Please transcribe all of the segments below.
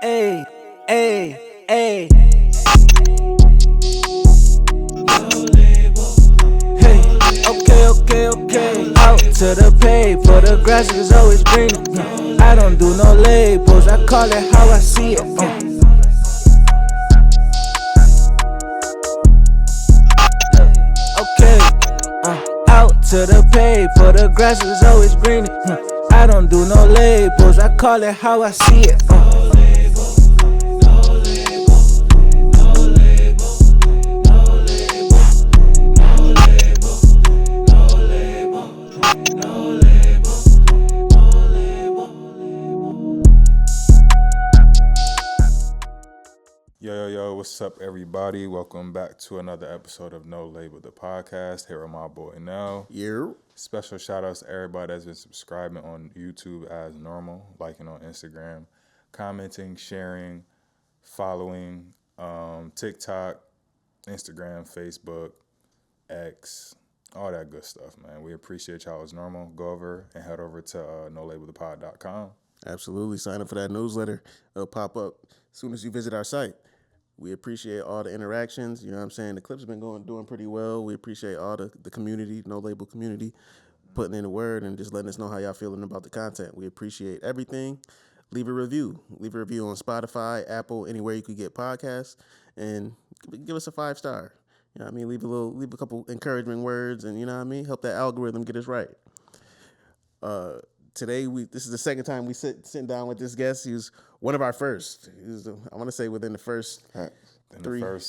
Hey, hey, hey. Hey, okay. Out to the paper, the grass is always greener. I don't do no labels, I call it how I see it. Okay, out to the paper, the grass is always greener. I don't do no labels, I call it how I see it. Yo, what's up, everybody? Welcome back to another episode of No Label, the podcast. Here with my boy Nell. Yeah. Special shout outs to everybody that's been subscribing on YouTube as normal, liking on Instagram, commenting, sharing, following TikTok, Instagram, Facebook, X, all that good stuff, man. We appreciate y'all as normal. Go over and head over to nolabelthepod.com. Absolutely. Sign up for that newsletter. It'll pop up as soon as you visit our site. We appreciate all the interactions. You know what I'm saying? The clips have been doing pretty well. We appreciate all the community, No Label community, putting in the word and just letting us know how y'all feeling about the content. We appreciate everything. Leave a review. Leave a review on Spotify, Apple, anywhere you could get podcasts, and give us a 5-star. You know what I mean? Leave a couple encouraging words, and you know what I mean? Help that algorithm get us right. Today, this is the second time we sitting down with this guest. He was one of our first. He was, I want to say, within the first First 3, 4.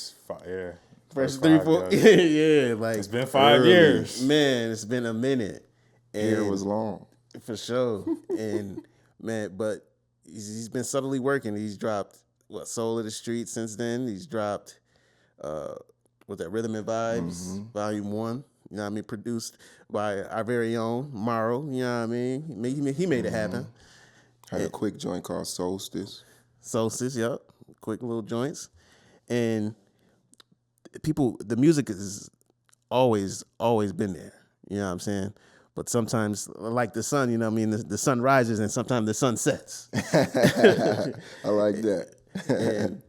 Yeah, like it's been 5 years. Man, it's been a minute. And It was long. for sure. And man, but he's been subtly working. He's dropped Soul of the Street since then. He's dropped Rhythm and Vibes, Volume 1. You know what I mean? Produced by our very own Morrow. You know what I mean? He made it happen. Had a quick joint called Solstice. Solstice, yep. Quick little joints. And the music is always been there. You know what I'm saying? But sometimes, like the sun, you know what I mean? The sun rises and sometimes the sun sets. I like that. And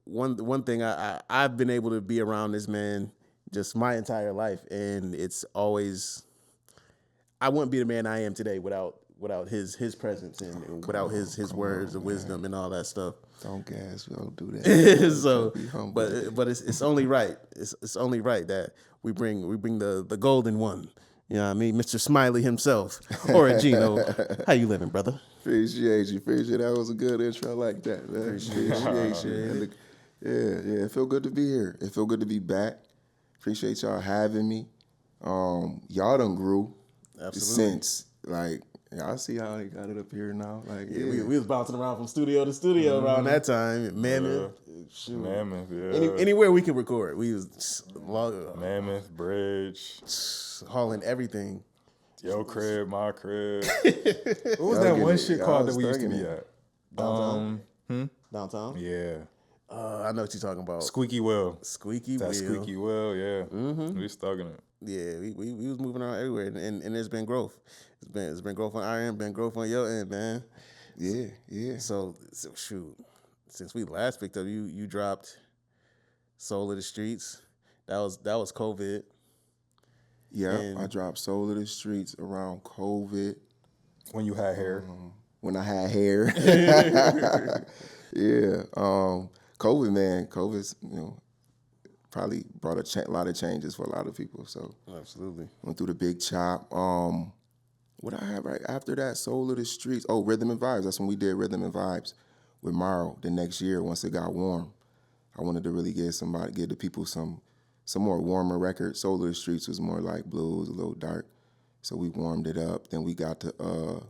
one thing I've been able to be around this man just my entire life, and it's always, I wouldn't be the man I am today without his presence and without his words of wisdom and all that stuff. Don't gas. We don't do that. So, but it's only right. It's only right that we bring the golden one. You know what I mean? Mr. Smiley himself, Auragino. How you living, brother? Appreciate you. That was a good intro. I like that, man. Appreciate you. Yeah. It feel good to be here. It feel good to be back. Appreciate y'all having me. Y'all done grew. Absolutely. Since, like, y'all see how they got it up here now? Like, Yeah, we was bouncing around from studio to studio around that time. Mammoth, Mammoth, yeah. anywhere we could record, we was Mammoth, Bridge, hauling everything. your crib, my crib. What was that one shit called that we used to be at? Downtown. Yeah. I know what you're talking about. Squeaky Wheel. Squeaky That wheel. squeaky wheel, yeah. We was stuck in it. Yeah, we was moving around everywhere, and there's been growth. It's been growth on our end, been growth on your end, man. Yeah. So shoot, since we last picked up, you dropped Soul of the Streets. That was COVID. Yeah, I dropped Soul of the Streets around COVID. When you had hair. When I had hair. Yeah. COVID, man. COVID's, probably brought a lot of changes for a lot of people. So Absolutely. went through the big chop. What I had right after that, Soul of the Streets. Oh, Rhythm and Vibes. That's when we did Rhythm and Vibes with Morrow the next year once it got warm. I wanted to really give the people some more warmer records. Soul of the Streets was more like blues, a little dark. So we warmed it up. Then we got to look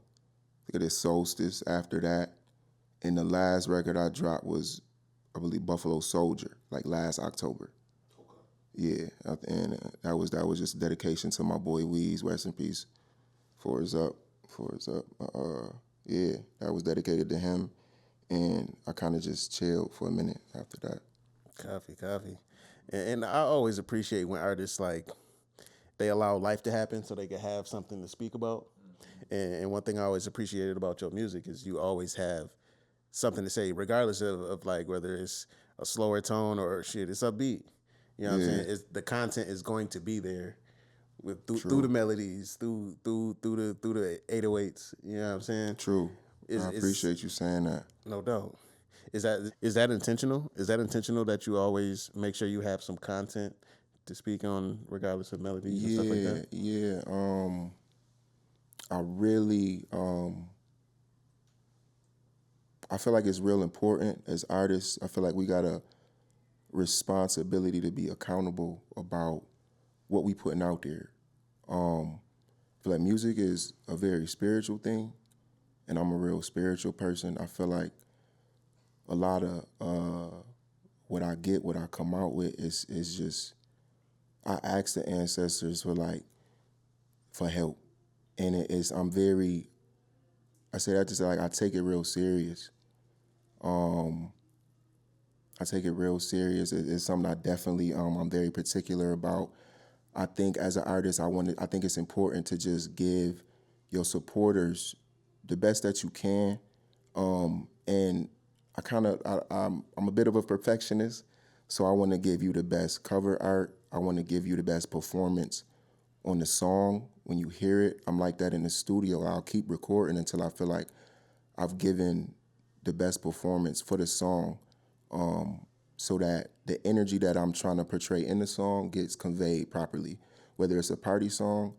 at this Solstice after that. And the last record I dropped was, I believe, Buffalo Soldier, like last October. Yeah, and that was just a dedication to my boy Weez, rest in peace. For his up. Yeah, that was dedicated to him, and I kind of just chilled for a minute after that. Copy. And I always appreciate when artists they allow life to happen so they can have something to speak about. And one thing I always appreciated about your music is you always have something to say, regardless of like whether it's a slower tone or shit, it's upbeat. You know what I'm saying? The content is going to be there with through the melodies, through the 808s. You know what I'm saying? True. I appreciate you saying that. No doubt. Is that intentional? Is that intentional that you always make sure you have some content to speak on, regardless of melodies and stuff like that? Yeah. I really, I feel like it's real important as artists. I feel like we got a responsibility to be accountable about what we putting out there. I feel like music is a very spiritual thing, and I'm a real spiritual person. I feel like a lot of what I come out with is just, I ask the ancestors for help. And I say that to say, like, I take it real serious. I take it real serious. It's something I definitely, I'm very particular about. I think as an artist, I think it's important to just give your supporters the best that you can. And I'm a bit of a perfectionist, so I want to give you the best cover art. I want to give you the best performance on the song. When you hear it, I'm like that in the studio. I'll keep recording until I feel like I've given the best performance for the song, so that the energy that I'm trying to portray in the song gets conveyed properly, whether it's a party song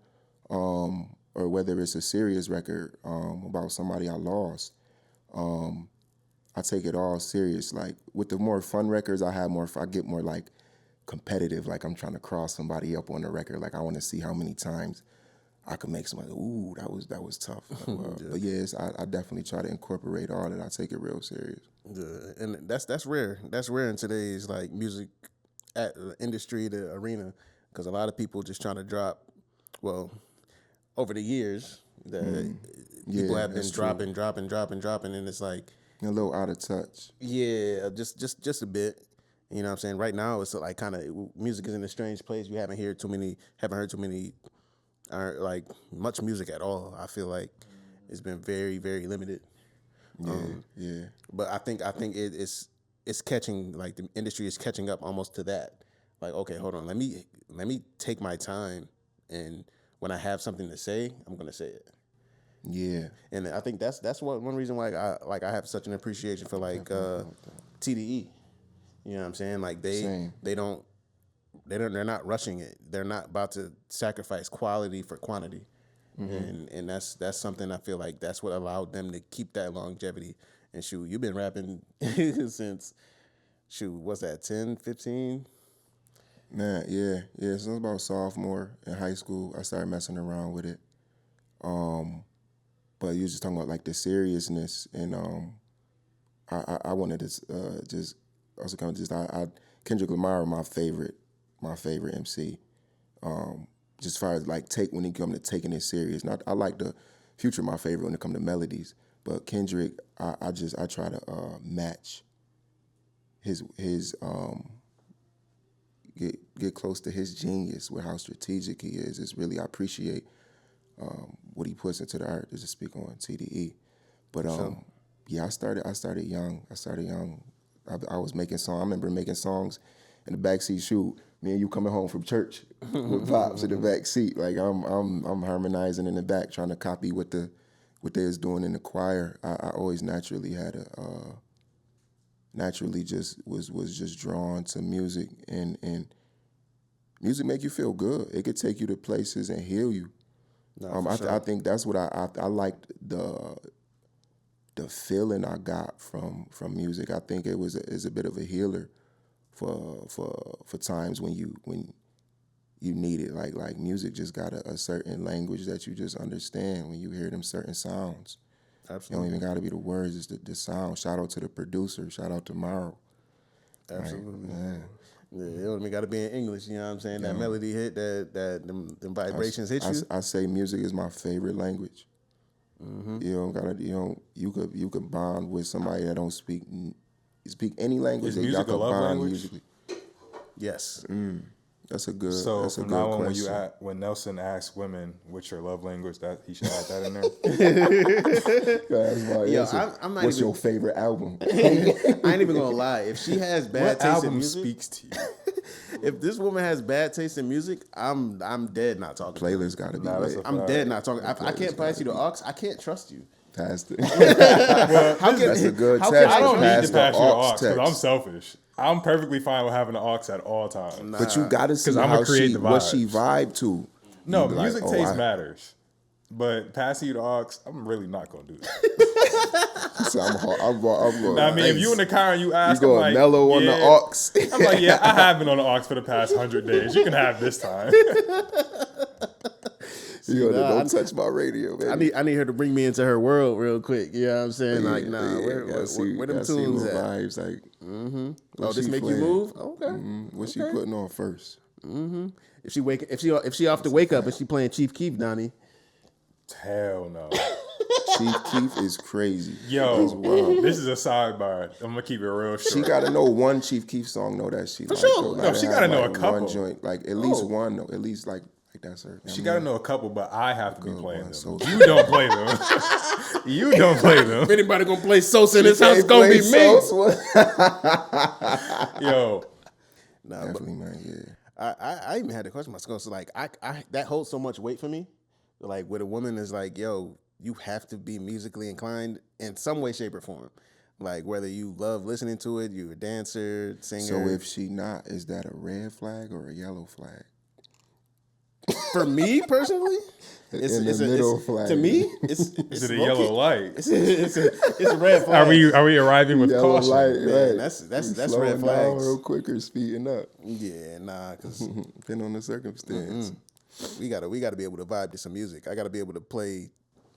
or whether it's a serious record about somebody I lost. I take it all serious. Like with the more fun records, I get more like competitive. Like I'm trying to cross somebody up on the record. Like I want to see how many times I can make somebody, ooh, that was tough. But yes, I definitely try to incorporate all that. I take it real serious. Yeah, and that's rare. That's rare in today's like music industry, the arena, because a lot of people just trying to drop. Well, over the years, people have been dropping, and it's like a little out of touch. Yeah, just a bit. You know what I'm saying? Right now, it's like kind of music is in a strange place. We haven't heard too many, like much music at all. I feel like it's been very, very limited. Yeah. But I think it's catching, like the industry is catching up almost to that. Like, okay, hold on, let me take my time, and when I have something to say, I'm gonna say it. Yeah. And I think that's one reason why I have such an appreciation for like TDE. You know what I'm saying? Like they're not rushing it. They're not about to sacrifice quality for quantity. And that's something I feel like that's what allowed them to keep that longevity. And shoot, you've been rapping since what's that, 10, 15? Man, yeah. Since I was about sophomore in high school, I started messing around with it. But you was just talking about like the seriousness, and I wanted to just also kind of just Kendrick Lamar, my favorite MC. Just as far as like when he come to taking it serious. Not I like the Future, my favorite when it come to melodies, but Kendrick, I try to match his get close to his genius with how strategic he is. It's really, I appreciate what he puts into the art, just to speak on TDE. But yeah, I started young. I was making songs. I remember making songs in the backseat. Shoot, me and you coming home from church with pops in the back seat. Like I'm harmonizing in the back, trying to copy what they was doing in the choir. I always naturally just was just drawn to music, and music make you feel good. It could take you to places and heal you. Sure. I think that's what I liked, the feeling I got from music. I think it is a bit of a healer for times when you need it. Like music just got a certain language that you just understand when you hear them certain sounds. Absolutely. You don't even got to be the words, it's the sound. Shout out to the producer. Shout out to Morrow. Absolutely. Yeah, it don't even got to be in English. You know what I'm saying? That melody hit, them vibrations hit you. I say music is my favorite language. You could bond with somebody that don't speak any language. Is music a love language? Yes. That's a good. So that's a from good now on, question. when Nelson asks women what's your love language, that he should add that in there. That's my Yo, answer. I'm not What's even- your favorite album? I ain't even gonna lie. If she has bad What taste in album music, speaks to you? if this woman has bad taste in music, I'm dead not talking. to her. Playlist got to be Nah, that's lit. a I'm fact. dead not talking. I playlist can't pass gotta you the be- aux. I can't trust you. Past it. How can, That's a good how text. can I don't need Pass to the pass you the aux aux because text. I'm selfish. I'm perfectly fine with having an aux at all times. But you got to see 'Cause I'ma how create she, the what she vibes. vibe to. No, You be like, music oh, taste I- matters. But passing you the aux, I'm really not gonna do that. So I'm going. I mean, if you in the car and you you ask, going I'm like, mellow on the yeah. aux. I'm like, yeah, I have been on the aux for the past 100 days. You can have this time. You nah, don't touch my radio, baby. I need her to bring me into her world real quick. You know what I'm saying? Yeah, like, nah, yeah, where gotta see- them gotta see tunes what at? vibes like. Oh, this make you move? Okay. What she putting on first? If she off the wake up and she playing Chief Keef, Donnie. Hell no. Chief Keef is crazy. Yo, That's wild. this is a sidebar. I'm gonna keep it real short. She got to know one Chief Keef song, know that she like. sure. though. No, Like, she have, gotta know like, a couple. One joint, like at least one, though. At least like that's her. She got to know a couple, but I have to be playing one, them. so- You don't play them. You don't play them. If anybody gonna play Sosa in this house, Can't it's gonna be play me. Sosa. Yo, Nah, but Definitely, man. Yeah. I even had the question myself. So like I that holds so much weight for me. Like with a woman is like, yo, you have to be musically inclined in some way, shape, or form. Like whether you love listening to it, you're a dancer, singer. So if she not, is that a red flag or a yellow flag? for me personally, it's In the middle flag. To me, it's is it a low-key- yellow light? It's a red flag. Are we arriving with Yellow caution? light, Man, right. that's You red slowing down flags. real quick or speeding up, Yeah, nah, because depending on the circumstance. we gotta be able to vibe to some music. I gotta be able to play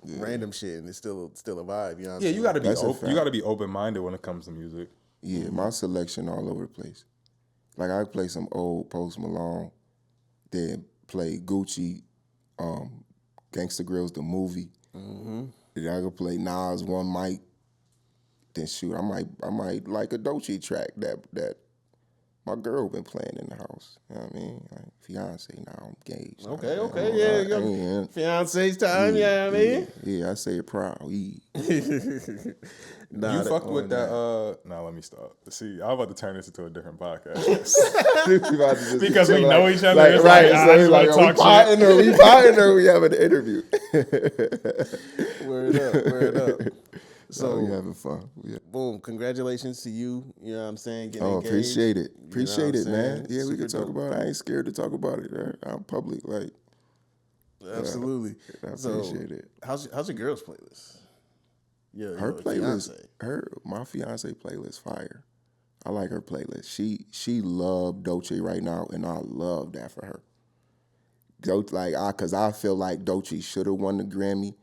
random shit and it's still a vibe. You know what I'm Yeah, saying? you got to be That's a open. You got to be open minded when it comes to music. Yeah, my selection all over the place. Like I play some old Post Malone, then play Gucci, Gangsta Grills the movie. Then I could play Nas One Mic. Then shoot, I might like a Dolce track that my girl been playing in the house. You know what I mean? Like fiance now, I'm engaged. Okay, yeah, yeah. fiance's time. Yeah, you know what I mean. Yeah, I say it proud. Yeah. Nah, You that- fucked with that. No, let me stop. See, I'm about to turn this into a different podcast. Because we know each other, Like, it's right. like, So I it's just like, wanna we talk potting or we potting or we having an interview. Word up. So we So, having fun. boom, congratulations to you. You know what I'm saying? Getting Oh, engaged. appreciate it. You know Appreciate what it, I'm man. saying? Yeah, we can Super talk dope. about it. I ain't scared to talk about it. I'm public. Like, Absolutely. I So, appreciate it. how's your girl's playlist? Yeah, Her playlist, my fiance playlist, fire. I like her playlist. She love Dolce right now, and I love that for her. Cause I feel like Dolce should have won the Grammy.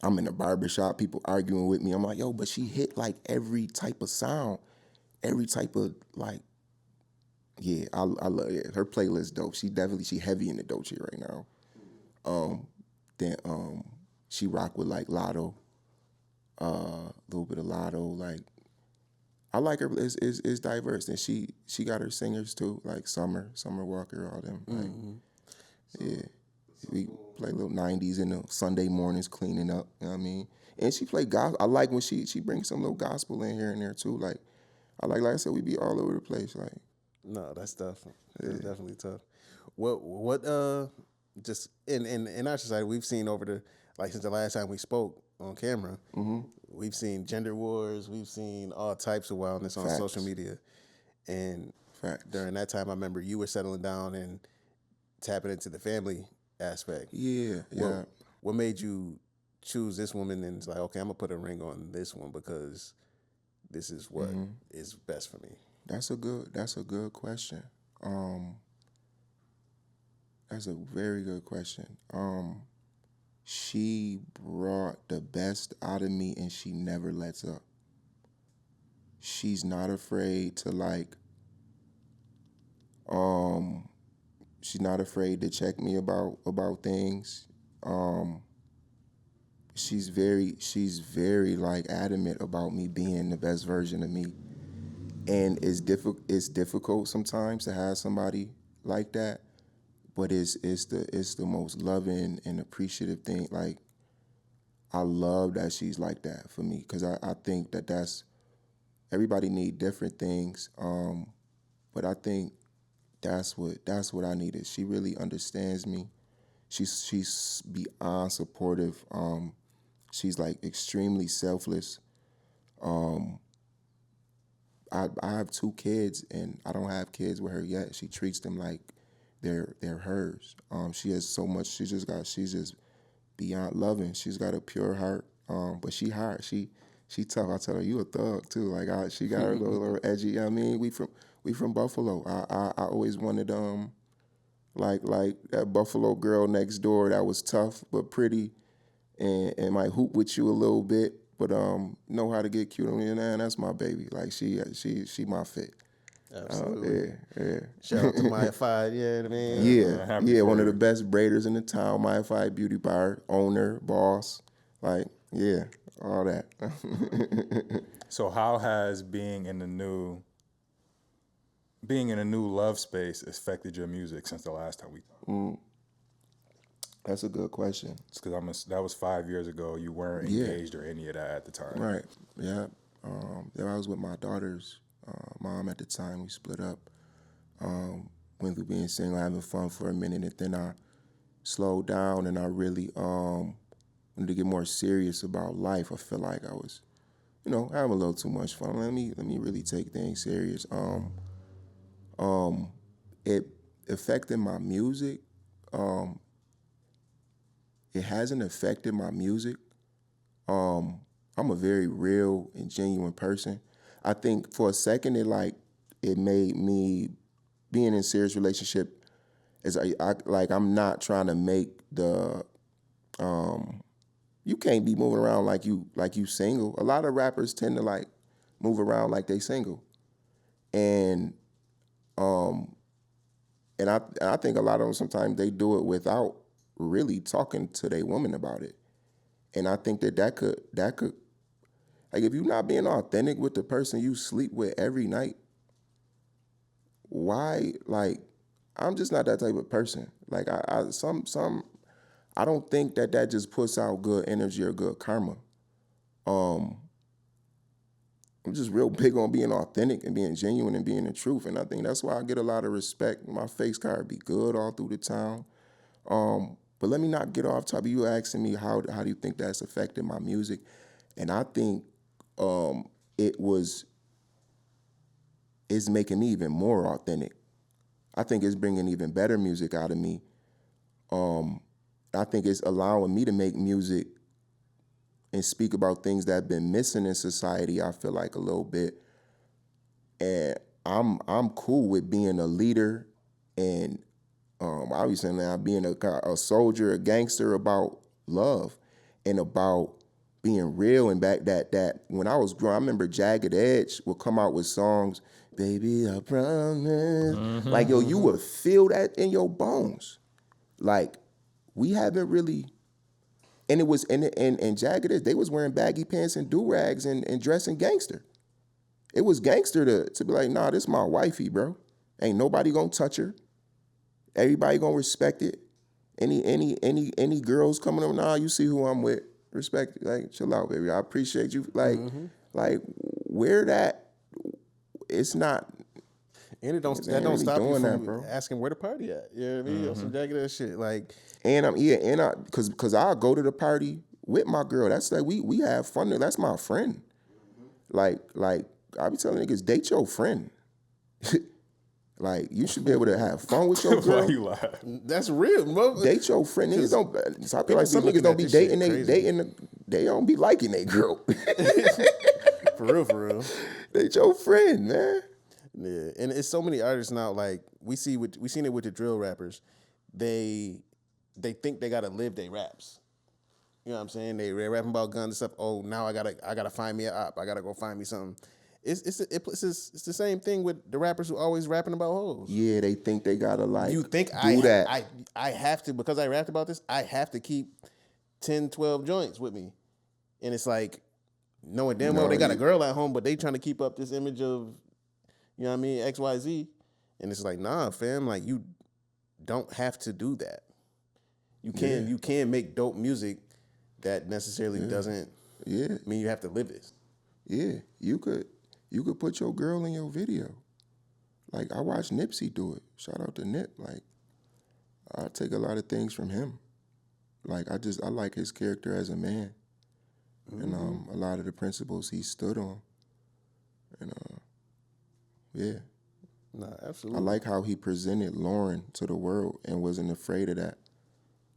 I'm in the barbershop, people arguing with me. I'm like, yo, but she hit like every type of sound, every type of like. Yeah, I love it. Her playlist dope. She heavy in the Dolce right now. Then she rock with like Lotto. A little bit of Lotto, like I like her. It's diverse, and she got her singers too, like Summer Walker, all them. Like, yeah, we play little '90s in the Sunday mornings cleaning up. You know what I mean? And she play gospel. I like when she brings some little gospel in here and there too. Like like I said, we be all over the place. Like No, that's tough. That's definitely tough. What just in our society we've seen over the since the last time we spoke on camera, we've seen gender wars, we've seen all types of wildness on Facts. social media. And Facts. during that time I remember you were settling down and tapping into the family aspect. yeah. What made you choose this woman and it's like, okay, I'm gonna put a ring on this one because this is what is best for me? That's a good question. That's a very good question. She brought the best out of me and she never lets up. She's not afraid to she's not afraid to check me about things. She's very like adamant about me being the best version of me. And it's difficult sometimes to have somebody like that. but it's the most loving and appreciative thing. Like, I love that she's like that for me, because I think that's everybody need different things. But I think that's what I needed. She really understands me. She's beyond supportive. She's like extremely selfless. I have 2 kids, and I don't have kids with her yet. She treats them like they're hers. She has so much. She's just beyond loving. She's got a pure heart. But she hard. She tough. I tell her, you a thug too. Like, she got her a little edgy. I mean, we from Buffalo. I always wanted like that Buffalo girl next door that was tough but pretty, and might hoop with you a little bit, but know how to get cute on you. And that's my baby. Like, she my fit. Absolutely. Yeah. Shout out to Maya Phi, yeah, man. Yeah, one of the best braiders in the town. Maya Phi Beauty Bar owner, boss. Like, yeah, all that. So how has being in a new love space affected your music since the last time we talked? That's a good question. It's because that was 5 years ago. You weren't engaged or any of that at the time. Right. Yeah. I was with my daughter's mom at the time. We split up. Went through being single, having fun for a minute, and then I slowed down, and I really wanted to get more serious about life. I feel like I was, having a little too much fun. Let me really take things serious. It affected my music. It hasn't affected my music. I'm a very real and genuine person. I think for a second it made me being in a serious relationship as I'm not trying to make the you can't be moving around like you single. A lot of rappers tend to move around like they single. And I think a lot of them sometimes they do it without really talking to their woman about it. And I think that could like, if you're not being authentic with the person you sleep with every night, why, I'm just not that type of person. Like, I don't think that just puts out good energy or good karma. I'm just real big on being authentic and being genuine and being the truth. And I think that's why I get a lot of respect. My face card be good all through the town. But let me not get off topic. You asking me how do you think that's affected my music? And I think it's making me even more authentic. I think it's bringing even better music out of me. I think it's allowing me to make music and speak about things that have been missing in society, I feel like, a little bit. And I'm cool with being a leader and obviously now being a soldier, a gangster, about love and about being real. And back that when I was growing, I remember Jagged Edge would come out with songs, "Baby, I promise." Mm-hmm. Like, yo, you would feel that in your bones. Like, we haven't really, and it was and Jagged Edge, they was wearing baggy pants and do-rags and dressing gangster. It was gangster to be like, nah, this my wifey, bro. Ain't nobody gonna touch her. Everybody gonna respect it. Any girls coming up, nah, you see who I'm with. Respect it. Like, chill out, baby. I appreciate you. Like where that, it's not. And that don't stop you from asking where the party at. You know what I mean? Mm-hmm. Some Jagged Edge shit. Like, cause I'll go to the party with my girl. That's like we have fun there. That's my friend. Like I be telling niggas, date your friend. Like, you should be able to have fun with your girl. Why you laugh? That's real, bro. Date your friend. Niggas don't. So I feel like some niggas don't be dating. They don't be liking their girl. For real. Date your friend, man. Yeah, and it's so many artists now. Like, we seen it with the drill rappers. They think they gotta live their raps. You know what I'm saying? They're rapping about guns and stuff. Oh, now I gotta find me an op. I gotta go find me something. It's the same thing with the rappers who always rapping about hoes. Yeah, they think they gotta You think that. I have to, because I rapped about this, I have to keep 10, 12 joints with me. And it's like, knowing damn well they got a girl at home, but they trying to keep up this image of, you know what I mean, XYZ. And it's like, nah, fam, like, you don't have to do that. You can make dope music that necessarily doesn't mean you have to live it. Yeah, you could put your girl in your video. Like, I watched Nipsey do it. Shout out to Nip. Like, I take a lot of things from him. Like, I like his character as a man. And a lot of the principles he stood on. And yeah. Nah, absolutely. I like how he presented Lauren to the world and wasn't afraid of that.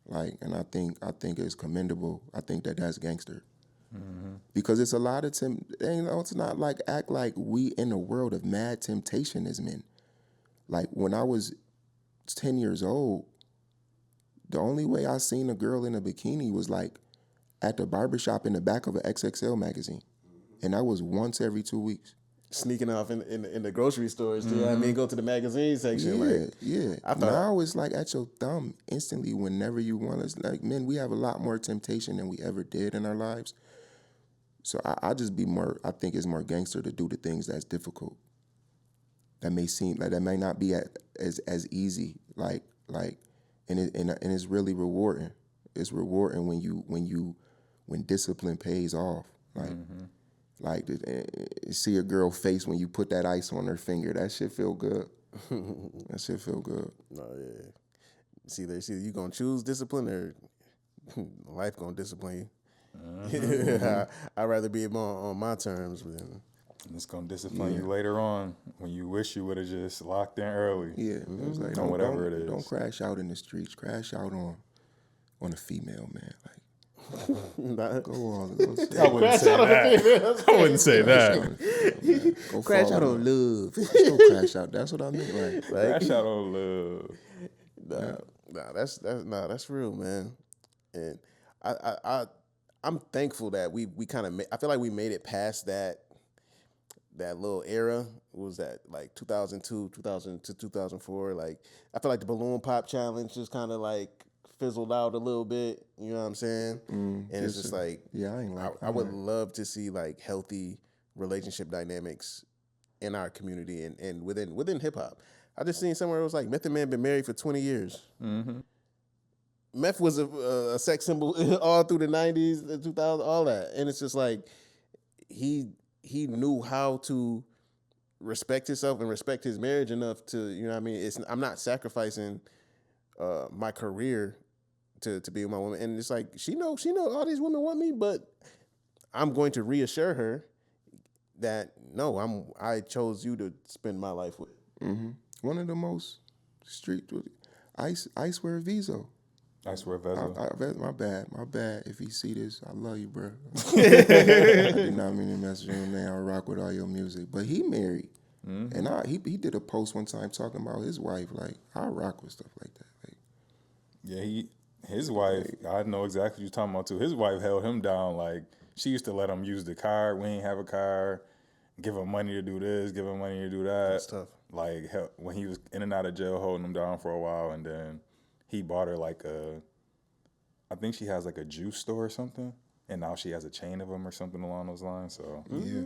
Like, and I think it's commendable. I think that's gangster. Because it's a lot of it's not like act like we in a world of mad temptation as men. Like, when I was 10 years old, the only way I seen a girl in a bikini was like at the barbershop in the back of an XXL magazine. And that was once every 2 weeks. Sneaking off in the grocery stores too. I mean, go to the magazine section. Now it's like at your thumb instantly whenever you want. It's like, men, we have a lot more temptation than we ever did in our lives. So I just be more. I think it's more gangster to do the things that's difficult. That may seem like that may not be as easy. And it's really rewarding. It's rewarding when discipline pays off. Like see a girl face when you put that ice on her finger. That shit feel good. That shit feel good. No, yeah. See, you gonna choose discipline or life gonna discipline you. I'd rather be more on my terms. Than It's gonna discipline you later on when you wish you would have just locked in early. Yeah, it was like whatever it is. Don't crash out in the streets. Crash out on a female, man. Like, go on. I wouldn't say that. I wouldn't say that. Go crash fall out in on love. Go crash out. That's what I mean. Like, Crash out on love. That's real, man. And I'm thankful that we kind of I feel like we made it past that little era. What was that, like 2002, 2000 to 2004? Like, I feel like the balloon pop challenge just kind of like fizzled out a little bit. You know what I'm saying? And it's just like, I would love to see like healthy relationship dynamics in our community and within hip hop. I just seen somewhere it was like Method Man been married for 20 years. Meth was a sex symbol all through the 90s, the 2000s, all that. And it's just like he knew how to respect himself and respect his marriage enough to, you know what I mean? I'm not sacrificing my career to be with my woman. And it's like, she know all these women want me, but I'm going to reassure her that, no, I chose you to spend my life with. One of the most street Ice wear Viso. I swear, Vezo. My bad. If you see this, I love you, bro. I did not mean to mess with your name. I rock with all your music. But he married. And he did a post one time talking about his wife. Like, I rock with stuff like that. Like, yeah, his wife, I know exactly what you're talking about too. His wife held him down. Like, she used to let him use the car. We ain't have a car. Give him money to do this, give him money to do that. That's tough. Like, when he was in and out of jail, holding him down for a while, and then he bought her like I think she has like a juice store or something, and now she has a chain of them or something along those lines. So yeah.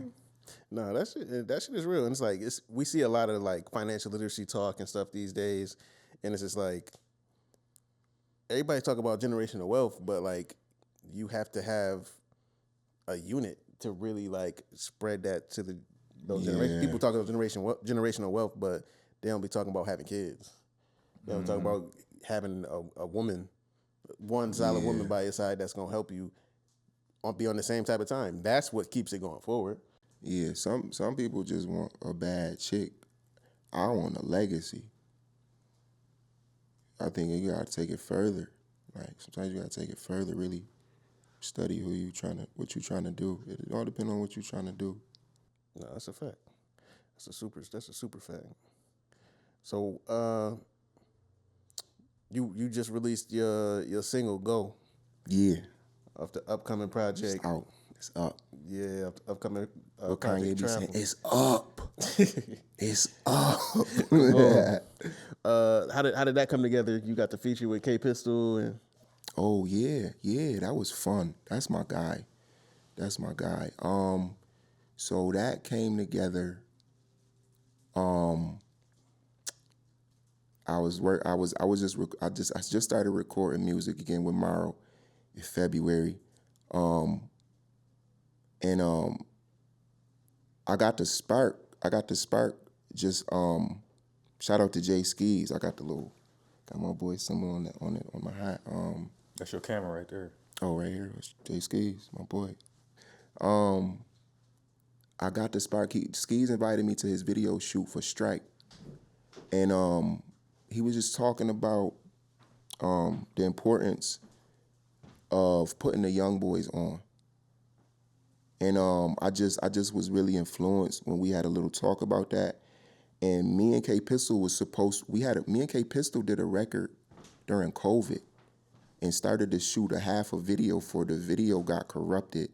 No, that shit is real. And it's like, we see a lot of like financial literacy talk and stuff these days, and it's just like everybody talk about generational wealth, but like you have to have a unit to really like spread that to those generations. People talk about generational wealth, but they don't be talking about having kids. They don't talk about having a woman, one solid woman by your side that's gonna help you be on the same type of time. That's what keeps it going forward. Yeah, some people just want a bad chick. I want a legacy. I think you gotta take it further. Like, sometimes you gotta take it further, really study what you trying to do. It all depends on what you're trying to do. No, that's a fact. That's a super fact. So you just released your single "Go." Yeah. Of the upcoming project. It's out. It's up. Yeah, upcoming What project Kanye be saying? Travel. It's up. It's up. How did that come together? You got the feature with K Pistol and. Oh yeah, that was fun. That's my guy. So that came together. I just started recording music again with Morrow in February, and I got the spark. Just shout out to Jay Skis. I got my boy symbol on my hat. That's your camera right there. Oh, right here, it's Jay Skis, my boy. I got the spark. Skis invited me to his video shoot for Strike, and he was just talking about the importance of putting the young boys on. And I just was really influenced when we had a little talk about that. And me and K Pistol me and K Pistol did a record during COVID and started to shoot a half a video for the video got corrupted.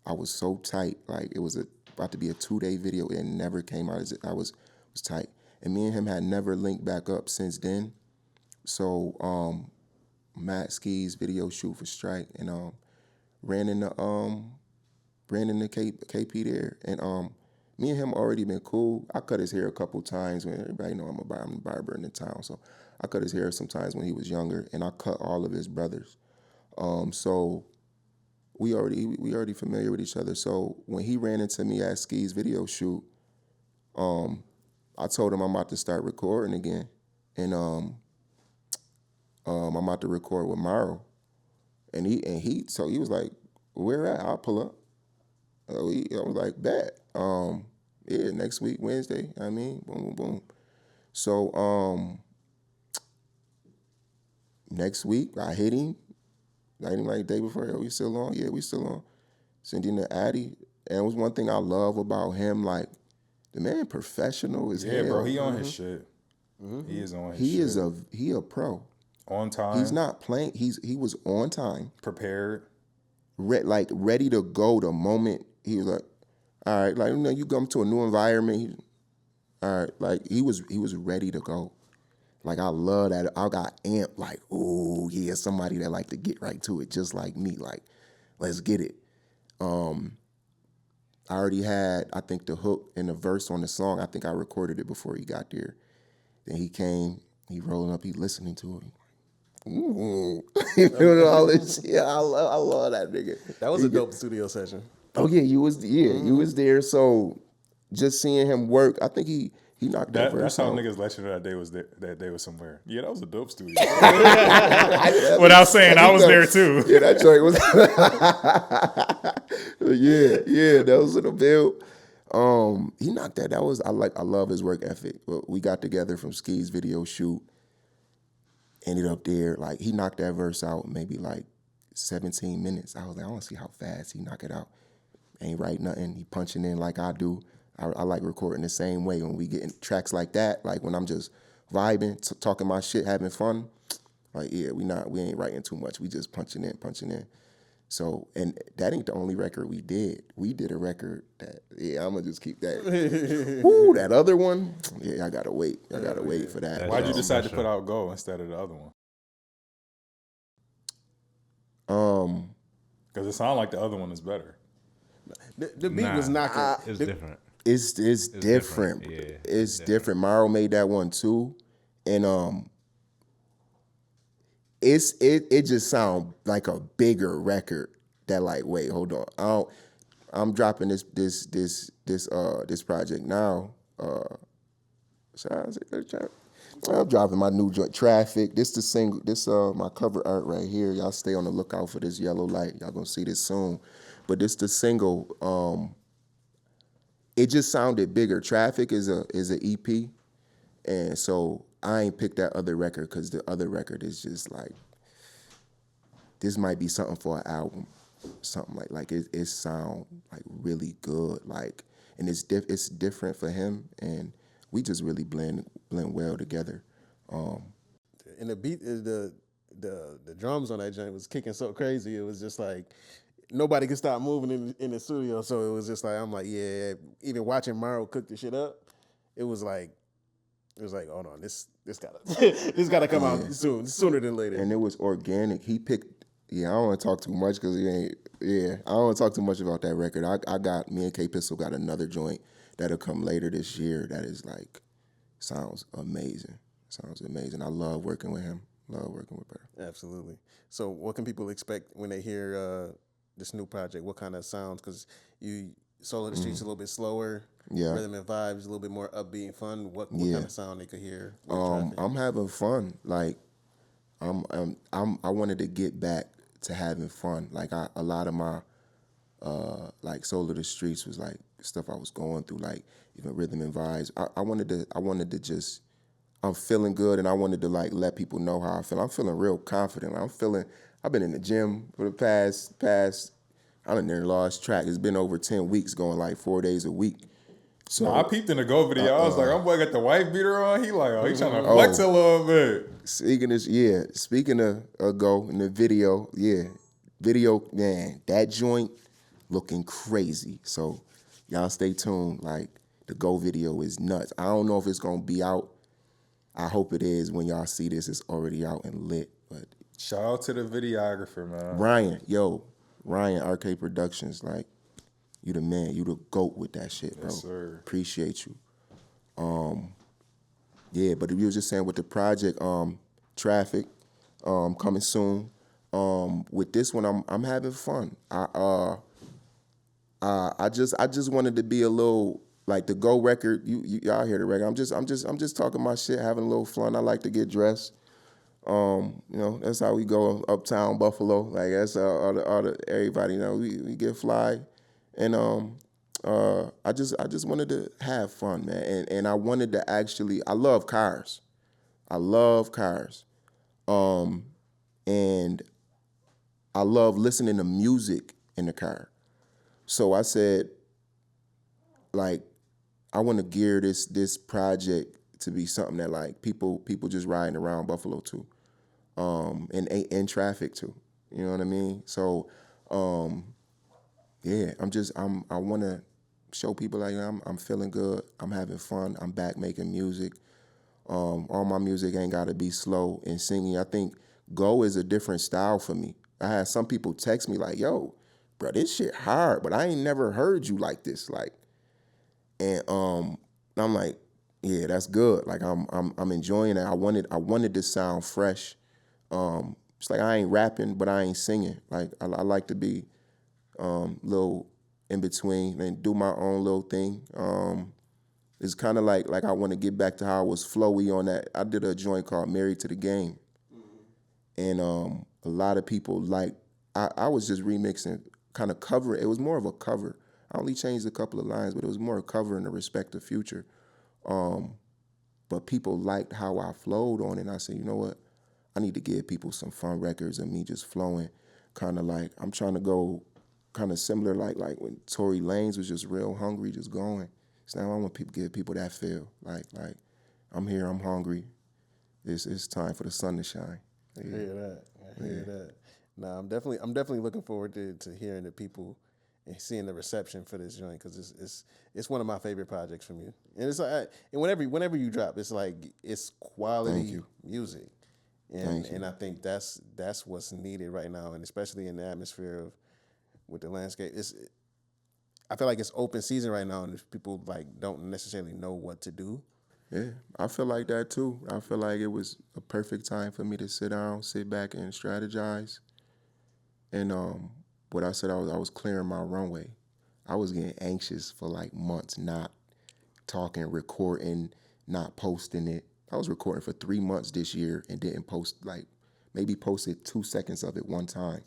I was so tight. Like it was about to be a 2-day video. It never came out. I was tight. And me and him had never linked back up since then. So Matt Ski's video shoot for Strike and ran into KP there. And me and him already been cool. I cut his hair a couple times when everybody know I'm a barber in the town. So I cut his hair sometimes when he was younger, and I cut all of his brothers. So we already familiar with each other. So when he ran into me at Ski's video shoot, I told him I'm about to start recording again, and I'm about to record with Morrow, and he was like, "Where at? I'll pull up." I was like, "Bet." Yeah, next week, Wednesday. I mean, boom, boom, boom. So next week, I hit him. I hit him like the day before. "Yo, we still on?" "Yeah, we still on." Sent him to Addy. And it was one thing I love about him, like, the man professional as hell. Yeah, bro, he on his shit. He is on his shit. He a pro. On time. He's not playing. He was on time. Prepared. Ready to go the moment he was like, all right, like, you come to a new environment. All right, like he was ready to go. Like I love that. I got amped. Like, ooh, yeah, somebody that like to get right to it, just like me. Like, let's get it. I already had, I think, the hook and the verse on the song. I think I recorded it before he got there. Then he came, he rolling up, he listening to it. Ooh, you know all this shit. I love that nigga. That was a dope studio session. Oh yeah, you was there. So just seeing him work, I think he knocked that verse That's how out. niggas let you know that day was somewhere. Yeah, that was a dope studio. Without saying, I was there too. Yeah, that joint was. yeah, that was in the build. He knocked that. That was I love his work ethic. We got together from Ski's video shoot. Ended up there, like he knocked that verse out maybe like 17 minutes. I was like, I want to see how fast he knock it out. Ain't write nothing. He punching in like I do. I like recording the same way when we get in tracks like that. Like when I'm just vibing, talking my shit, having fun. Like yeah, we ain't writing too much. We just punching in. So and that ain't the only record we did. We did a record that I'm gonna just keep that. Woo, that other one. Yeah, I gotta wait. I gotta wait for that. Why'd you decide to put out Go instead of the other one? Because it sounded like the other one is better. The beat was knocking. It's different. It's different. Yeah, it's different. Morrow made that one too, and it just sound like a bigger record. That like, wait, hold on, I'm dropping this project now. I'm dropping my new joint, Traffic. This the single. This my cover art right here. Y'all stay on the lookout for this yellow light. Y'all gonna see this soon. But this the single. It just sounded bigger. Traffic is an EP, and so I ain't picked that other record because the other record is just like, this might be something for an album, something like it sound like really good, like, and it's different for him, and we just really blend well together. And the beat is the drums on that joint was kicking so crazy. It was just like nobody could stop moving in the studio. So it was just like, I'm like, yeah. Even watching Morrow cook the shit up, it was like, hold on, this gotta come out sooner than later. And it was organic. He picked. Yeah, I don't want to talk too much because he ain't. Yeah, I don't want to talk too much about that record. Me and K Pistol got another joint that'll come later this year. That is like, sounds amazing. Sounds amazing. I love working with him. Love working with Bear. Absolutely. So, what can people expect when they hear this new project? What kind of sounds? Because you Soul of the Streets a little bit slower. Yeah. Rhythm and Vibes a little bit more upbeat and fun. What Yeah. kind of sound they could hear? With Traffic? I'm having fun. Like, I wanted to get back to having fun. Like, a lot of my like Soul of the Streets was like stuff I was going through. Like even Rhythm and Vibes. I wanted to just. I'm feeling good, and I wanted to like let people know how I feel. I'm feeling real confident. I've been in the gym for the past. I done nearly lost track. It's been over 10 weeks, going like 4 days a week. So I peeped in the Go video. I was like, I'm boy got the white beater on. He like, he trying to flex a little bit. Speaking of Go in the video, man, that joint looking crazy. So y'all stay tuned. Like the Go video is nuts. I don't know if it's gonna be out. I hope it is. When y'all see this, it's already out and lit. But Shout out to the videographer, man. Ryan, RK Productions, like, you the man. You the GOAT with that shit, bro. Yes, sir. Appreciate you. Yeah, but we was just saying with the project, Traffic, coming soon. With this one, I'm having fun. I just wanted to be a little like the Go record. Y'all hear the record. I'm just talking my shit, having a little fun. I like to get dressed. That's how we go uptown Buffalo. Like that's all the everybody we get fly, and I just wanted to have fun, man. And I wanted to actually. I love cars. And I love listening to music in the car. So I said, like, I want to gear this project to be something that like people just riding around Buffalo to, and traffic too. You know what I mean? So, yeah, I want to show people like I'm feeling good. I'm having fun. I'm back making music. All my music ain't got to be slow and singing. I think Go is a different style for me. I had some people text me like, "Yo, bro, this shit hard, but I ain't never heard you like this." Like, and I'm like, yeah, that's good. Like I'm enjoying it. I wanted to sound fresh. It's like I ain't rapping, but I ain't singing. Like I like to be little in between and do my own little thing. It's kind of like I want to get back to how I was flowy on that. I did a joint called Married to the Game. And a lot of people I was just remixing, kind of covering. It was more of a cover. I only changed a couple of lines, but it was more a cover in the respect of Future. But people liked how I flowed on it. And I said, you know what? I need to give people some fun records of me just flowing. Kind of like, I'm trying to go kind of similar like when Tory Lanez was just real hungry, just going. So now I want to give people that feel. Like I'm here, I'm hungry. It's time for the sun to shine. I hear that. Nah, I'm definitely looking forward to hearing the people and seeing the reception for this joint because it's one of my favorite projects from you. And it's like, and whenever you drop, it's like it's quality music, and I think that's what's needed right now, and especially in the atmosphere of with the landscape. I feel like it's open season right now, and people like don't necessarily know what to do. Yeah, I feel like that too. I feel like it was a perfect time for me to sit back and strategize. And what I said, I was clearing my runway. I was getting anxious for like months, not talking, recording, not posting it. I was recording for 3 months this year and didn't post, like maybe posted 2 seconds of it one time.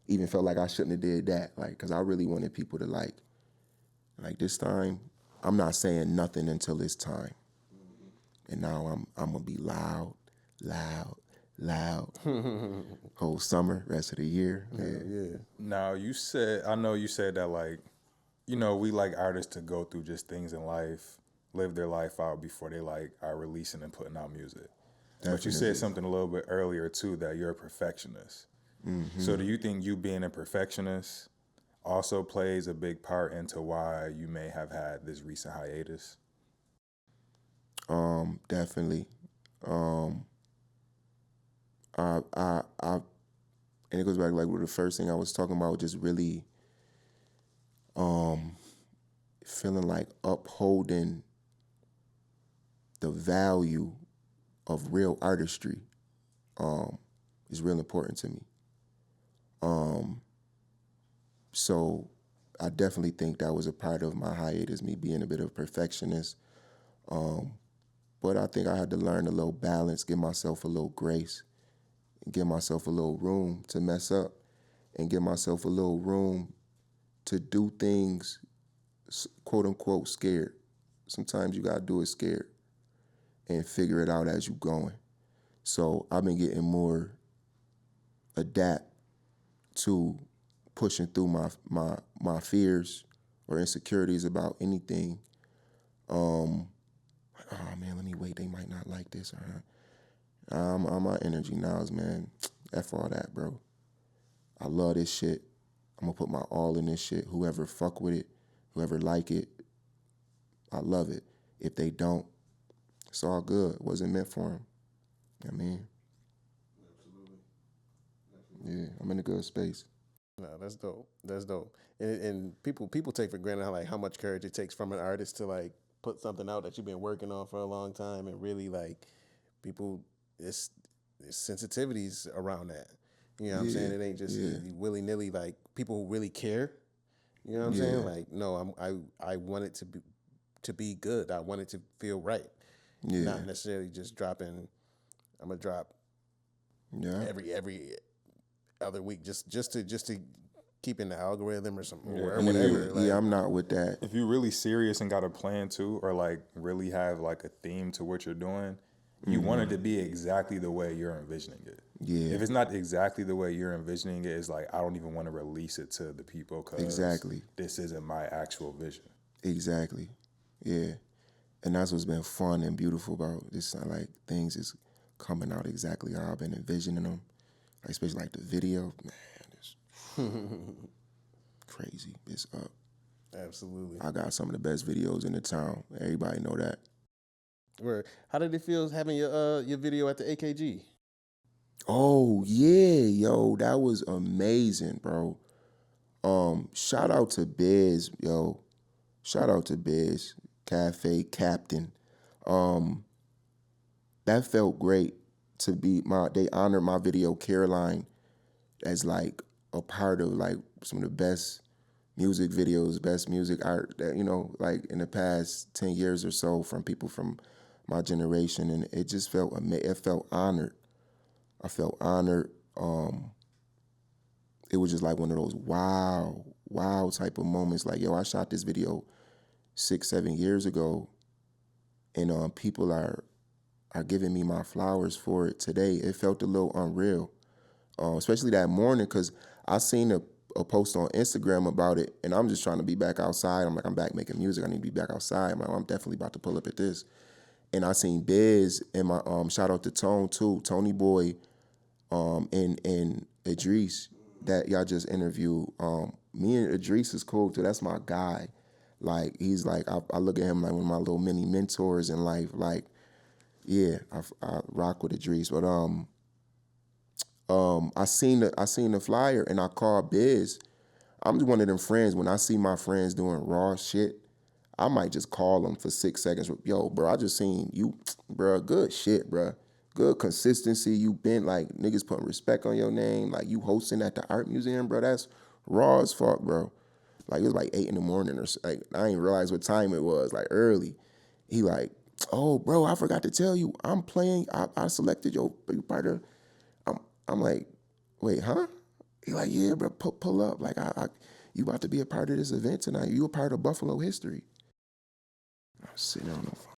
Even felt like I shouldn't have did that, like, because I really wanted people to like this time, I'm not saying nothing until it's time. And now I'm gonna be loud. Whole summer, rest of the year. Yeah. Now I know you said that like, we like artists to go through just things in life, live their life out before they like are releasing and putting out music. Definitely. But you said something a little bit earlier too, that you're a perfectionist. Mm-hmm. So do you think you being a perfectionist also plays a big part into why you may have had this recent hiatus? Definitely. And it goes back like with the first thing I was talking about, just really feeling like upholding the value of real artistry is real important to me. So I definitely think that was a part of my hiatus, me being a bit of a perfectionist. But I think I had to learn a little balance, give myself a little grace, and give myself a little room to mess up, and give myself a little room to do things, quote unquote, scared. Sometimes you gotta do it scared and figure it out as you going. So I've been getting more adapt to pushing through my fears or insecurities about anything. Oh man, let me wait. They might not like this. My energy now is, man, F all that, bro. I love this shit. I'm gonna put my all in this shit. Whoever fuck with it, whoever like it, I love it. If they don't, it's all good. It wasn't meant for them. I mean, yeah, I'm in a good space. No, that's dope. That's dope. And people take for granted how much courage it takes from an artist to like put something out that you've been working on for a long time, and really like people, it's sensitivities around that. You know what I'm saying? It ain't just willy nilly. Like people who really care. You know what I'm saying? Like no, I want it to be good. I want it to feel right. Yeah. Not necessarily just dropping. I'm gonna drop. Yeah. Every other week just to keep in the algorithm or something or whatever. Like, yeah, I'm not with that. If you're really serious and got a plan too, or like really have like a theme to what you're doing, you want it to be exactly the way you're envisioning it. Yeah. If it's not exactly the way you're envisioning it, it's like, I don't even want to release it to the people because Exactly. this isn't my actual vision. Exactly. Yeah. And that's what's been fun and beautiful about this. Like things is coming out exactly how I've been envisioning them. Like, especially like the video, man, it's crazy. It's up. Absolutely. I got some of the best videos in the town. Everybody know that. How did it feel having your video at the AKG? Oh yeah, yo, that was amazing, bro. Shout out to Biz, yo. Shout out to Biz, Cafe Captain. That felt great to be they honored my video Caroline as like a part of like some of the best music videos, best music art that, like in the past 10 years or so from people from my generation. And it just felt it felt honored. I felt honored. It was just like one of those wow type of moments. Like, yo, I shot this video 6-7 years ago, and people are giving me my flowers for it today. It felt a little unreal, especially that morning, because I seen a post on Instagram about it, and I'm just trying to be back outside. I'm like, I'm back making music. I need to be back outside. I'm definitely about to pull up at this. And I seen Biz and my shout out to Tone too, Tony Boy, and Idris that y'all just interviewed. Me and Idris is cool too. That's my guy. Like he's like I look at him like one of my little mini mentors in life. Like, yeah, I rock with Idris. But I seen the flyer and I called Biz. I'm just one of them friends. When I see my friends doing raw shit, I might just call them for 6 seconds. Yo, bro, I just seen you, bro. Good shit, bro. Good consistency. You been like niggas putting respect on your name. Like you hosting at the art museum, bro. That's raw as fuck, bro. Like it was like 8 in the morning or like I didn't realize what time it was. Like early. He like, oh, bro, I forgot to tell you. I'm playing. I selected you part of. I'm like, wait, huh? He like, yeah, bro, pull up. Like you about to be a part of this event tonight. You a part of Buffalo history. I was sitting on the phone.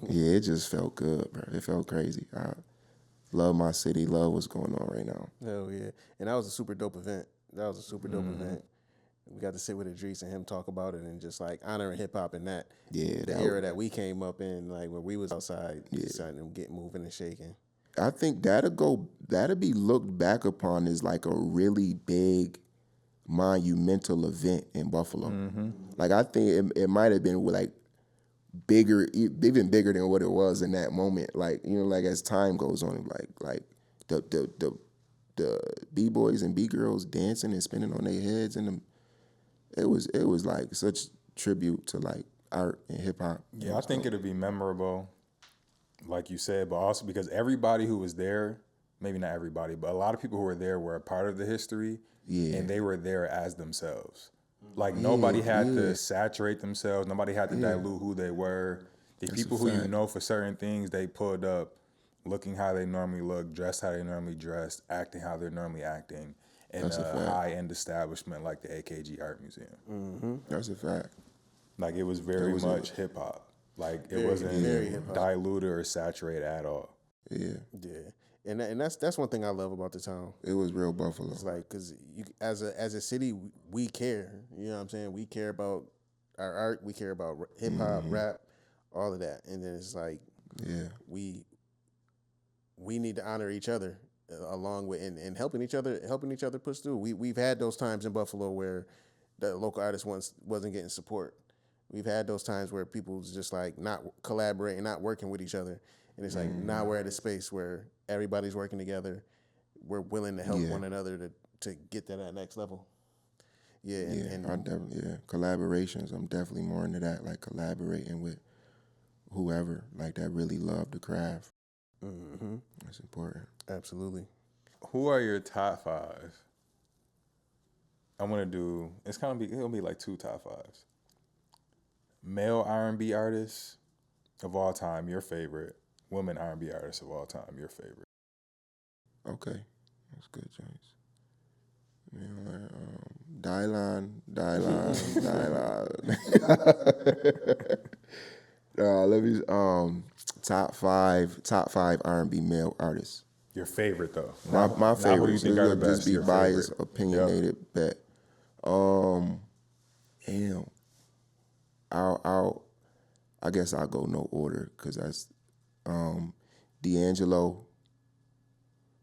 Yeah, it just felt good, bro. It felt crazy. I love my city, love what's going on right now. Hell yeah. And that was a super dope event. Event. We got to sit with Idris and him talk about it and just like honoring hip hop in that. Yeah. The era that we came up in, like when we was outside, starting to get moving and shaking. I think that'll be looked back upon as like a really big monumental event in Buffalo. Mm-hmm. Like I think it might have been like bigger, even bigger than what it was in that moment. Like, like as time goes on, like the B-boys and B-girls dancing and spinning on their heads, and it was like such tribute to like art and hip hop. Yeah, I think it'll be memorable like you said, but also because everybody who was there, maybe not everybody, but a lot of people who were there were a part of the history, and they were there as themselves. Like nobody had to saturate themselves. Nobody had to dilute who they were. The people who you know for certain things, they pulled up looking how they normally look, dressed how they normally dressed, acting how they're normally acting in a high-end establishment like the AKG Art Museum. That's a fact. Like it was very much hip-hop. Like it wasn't diluted or saturated at all. Yeah, and that's one thing I love about the town. It was real Buffalo. It's like because as a city, we care. You know what I'm saying? We care about our art. We care about hip hop, rap, all of that. And then it's like, we need to honor each other along with and helping each other push through. We've had those times in Buffalo where the local artist wasn't getting support. We've had those times where people's just like not collaborating, not working with each other. And it's like now we're at a space where everybody's working together. We're willing to help one another to get to that next level. Collaborations. I'm definitely more into that, like collaborating with whoever, like that really love the craft. Mm-hmm. That's important. Absolutely. Who are your top 5? I'm gonna do. It'll be like 2 top 5s. Male R&B artists of all time, your favorite. Women R&B artists of all time, your favorite. Okay, that's good, James. Dylan. Let me top five R&B male artists. Your favorite though. My favorite. You think are the best. Just be biased, opinionated bet. Damn. I guess I'll go no order because that's D'Angelo,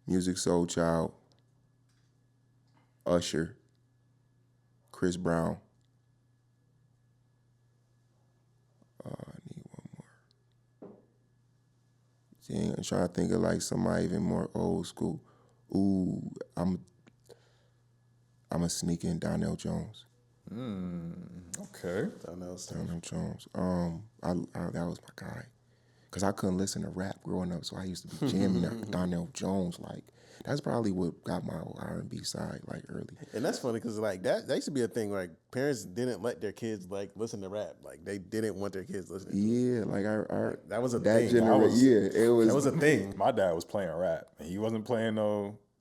Music Soul Child, Usher, Chris Brown. I need one more. Dang, I'm trying to think of like somebody even more old school. Ooh, I'm a sneak in Donnell Jones. Okay. Donnell Jones. That was my guy. Cause I couldn't listen to rap growing up, so I used to be jamming out Donnell Jones. Like that's probably what got my R&B side like early. And that's funny because like that used to be a thing. Like parents didn't let their kids like listen to rap. Like they didn't want their kids listening. Yeah, like our that was a that thing. That was a thing. My dad was playing rap, and he wasn't playing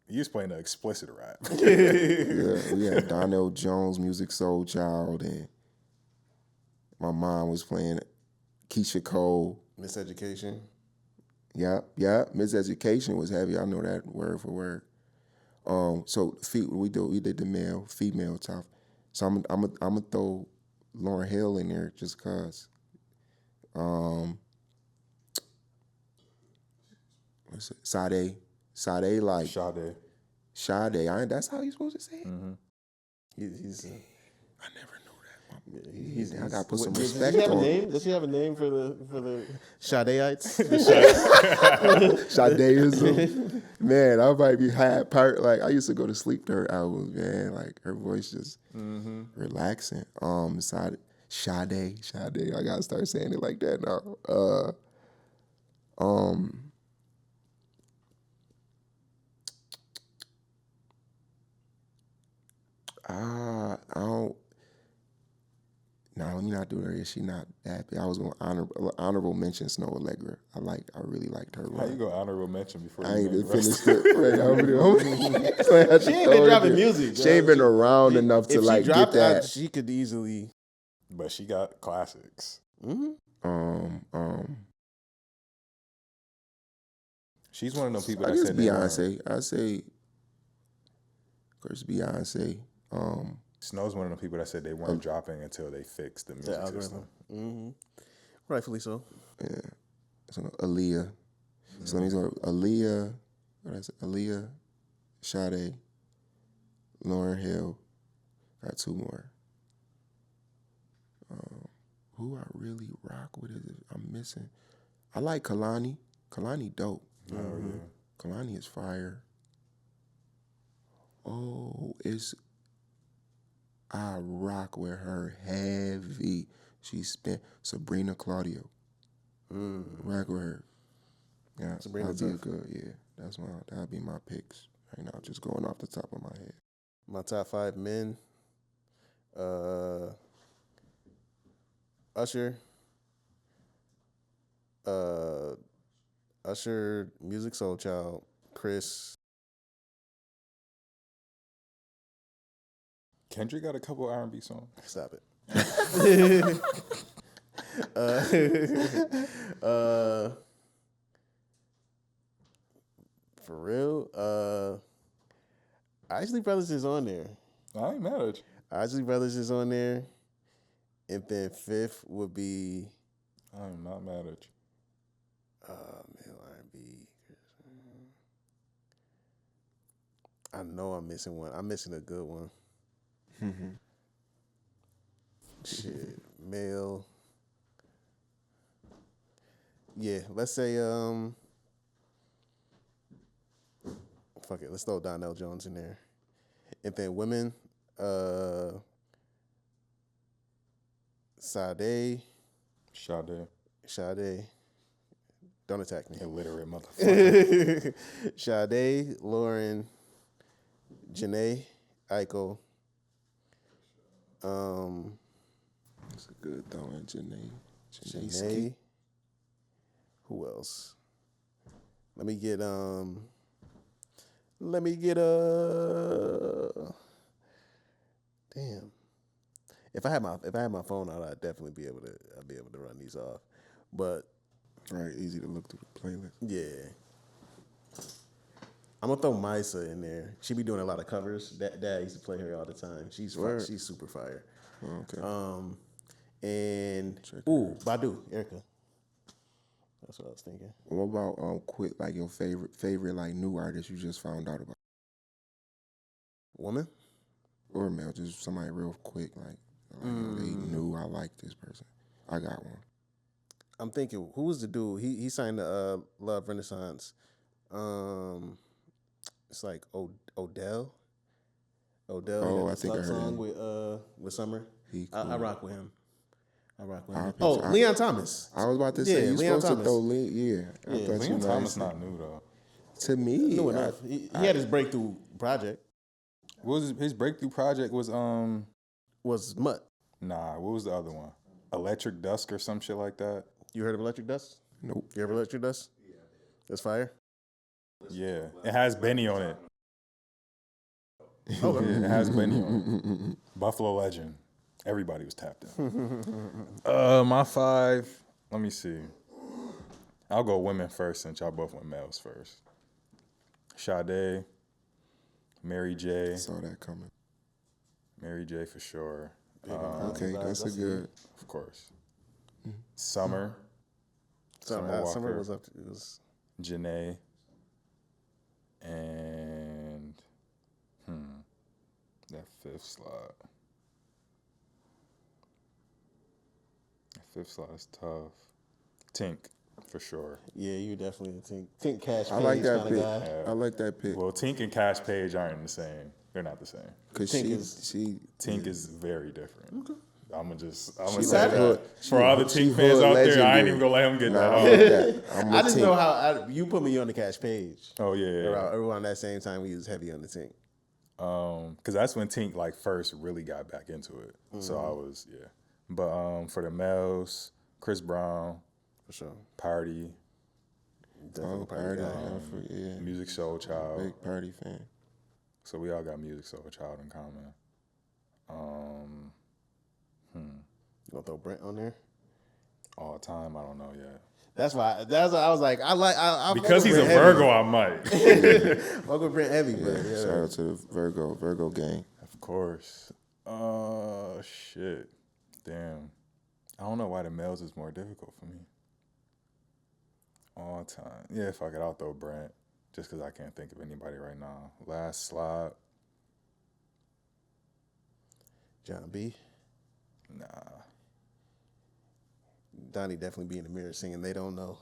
He was playing the explicit rap. We had Donnell Jones, Music Soul Child, and my mom was playing Keisha Cole. Miseducation. Yeah. Miseducation was heavy. I know that word for word. So we did the male, female top. So I'm gonna throw Lauryn Hill in there just cause. What's it? Sade, like Sade. That's how you supposed to say it. Mm-hmm. I never knew that. I gotta put some respect on. Does she have a name for the Sadeites? Sadeism. Man, I might be high part. Like I used to go to sleep to her albums, man. Like her voice just relaxing. Sade. I gotta start saying it like that now. I don't. No, let me not do her. She not that big. I was going honorable mention Snow Allegra. I really liked her. How you go honorable mention before I you ain't even finished finished it. She ain't been dropping music. She ain't been around enough to like get that. She could easily. But she got classics. Mm-hmm. She's one of those people I that guess said Beyonce. I say, of course, Beyonce. Snow's one of the people that said they weren't dropping until they fixed the music system. Mm-hmm. Rightfully so. Yeah. So Aaliyah. Mm-hmm. So let me go. Aaliyah. What I say? Aaliyah, Sade, Lauryn Hill. Got 2 more. Who I really rock with is I'm missing. I like Kalani. Kalani dope. Oh yeah. Kalani is fire. I rock with her heavy. She spent Sabrina Claudio. Rock with her. Yeah, Sabrina that'd be a Tooth. good. Yeah, that'd be my picks right now. Just going off the top of my head. My top 5 men. Usher. Usher, Music Soul Child, Chris. Kendrick got a couple R&B songs. Stop it. For real, Isley Brothers is on there. I ain't mad at you. Isley Brothers is on there, and then 5th would be I am not mad at you. male R&B. I know I'm missing one. I'm missing a good one. Shit, male. Yeah, let's say fuck it. Let's throw Donnell Jones in there, and then women. Sade. Don't attack me. Illiterate motherfucker. Sade, Lauren, Janae, Aiko. That's a good throwing, Janae. Janae. Who else? Let me get damn. If I had my phone out, I'd definitely be able to run these off. But Right, easy to look through the playlist. yeah. I'm gonna throw Misa in there. She be doing a lot of covers. Dad used to play her all the time. She's Word. she's super fire. Oh, okay. And Check Badu, Erica. That's what I was thinking. What about quick, like your favorite like new artist you just found out about, Woman? or male, just somebody real quick, like they knew I like this person. I got one. I'm thinking, who was the dude? He signed the Love Renaissance. It's like Odell. Oh, I think I heard song him. with Summer. He I cool. rock with him. I- Leon Thomas. I was about to say you Leon supposed Thomas. to throw Leon. Yeah, I thought Leon you might Thomas say- not new though. To me, New enough. He had his breakthrough project. What was his breakthrough project? Was Was Mutt. Nah, what was the other one? Electric Dusk or some shit like that. You heard of Electric Dust? Nope. You ever Electric Dust? Yeah. That's fire. Yeah, it has Benny on it. Okay. Yeah, it has Benny on it. Buffalo Legend. Everybody was tapped in. My 5. Let me see. I'll go women first since y'all both went males first. Sade, Mary J. Saw that coming. Mary J for sure. Okay, that's a good. Of course. Summer. Summer Walker. was up. It was Janae. And that 5th slot. That 5th slot is tough. Tink, for sure. yeah. You definitely think Cash. I like Page that kinda pick. guy. I like that pick Well, Tink and Cash Page aren't the same. They're not the same. because Tink Tink is very different. Okay. I'm gonna She say like that. hood- For all the she Tink fans hood out there, I ain't legendary. even gonna let him get Nah, that I off. like that. I'm I just with know Tink. how you put me on the Cash Page. Oh yeah. Around that same time, we was heavy on the Tink. Because that's when Tink like first really got back into it. So I was But for the males, Chris Brown, For sure. Party, Definitely Oh, party. guy. Yeah. Music Soul Child. Big party fan. So we all got Music Soul Child in common. You gonna throw Brent on there? All time, I don't know yet. That's why I was like, I Because he's a Brent Virgo, I might. heavy. Fuck with Brent heavy, but Shout yeah. out to the Virgo gang. Of course. Shit. Damn. I don't know why the males is more difficult for me. All time. Yeah, fuck it. I'll throw Brent. Just because I can't think of anybody right now. Last slot. John B. Nah. Donnie definitely be in the mirror singing "They Don't Know"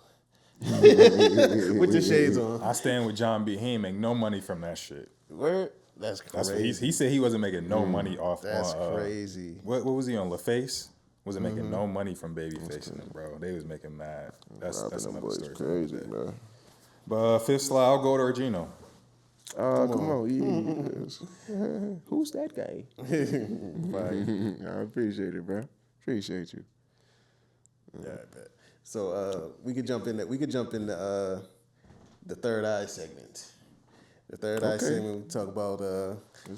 with your shades on. I stand with John B. He ain't make no money from that shit. Word? That's crazy. That's what he said. He wasn't making no money off. That's on, crazy. What was he on? LaFace? Wasn't making no money from Babyface in it, bro. They was making mad. That's Robbing them another boys story. crazy, bro. But fifth slide, I'll go to Auragino. Come on. Yeah. Who's that guy? I appreciate it, bro. Appreciate you. Yeah, I bet. So we could jump in. We could jump in the third eye segment. The third eye segment, we talk about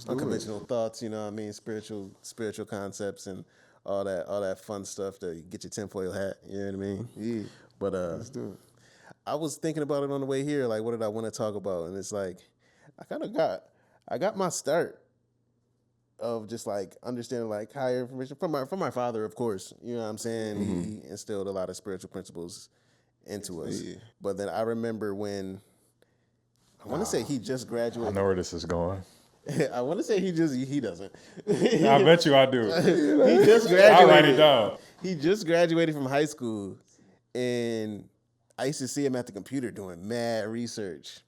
unconventional thoughts. You know what I mean? Spiritual concepts and all that fun stuff to get your tinfoil hat. You know what I mean? Yeah. But Let's do it. I was thinking about it on the way here. Like, what did I want to talk about? And it's like, I got my start of just like understanding like higher information from my father, of course. You know what I'm saying? He instilled a lot of spiritual principles into us. Yeah. But then I remember when I want to say he just I graduated. know where this is going. I want to say he doesn't. I bet you I do. He just graduated. I'll write it down. He just graduated from high school, and I used to see him at the computer doing mad research.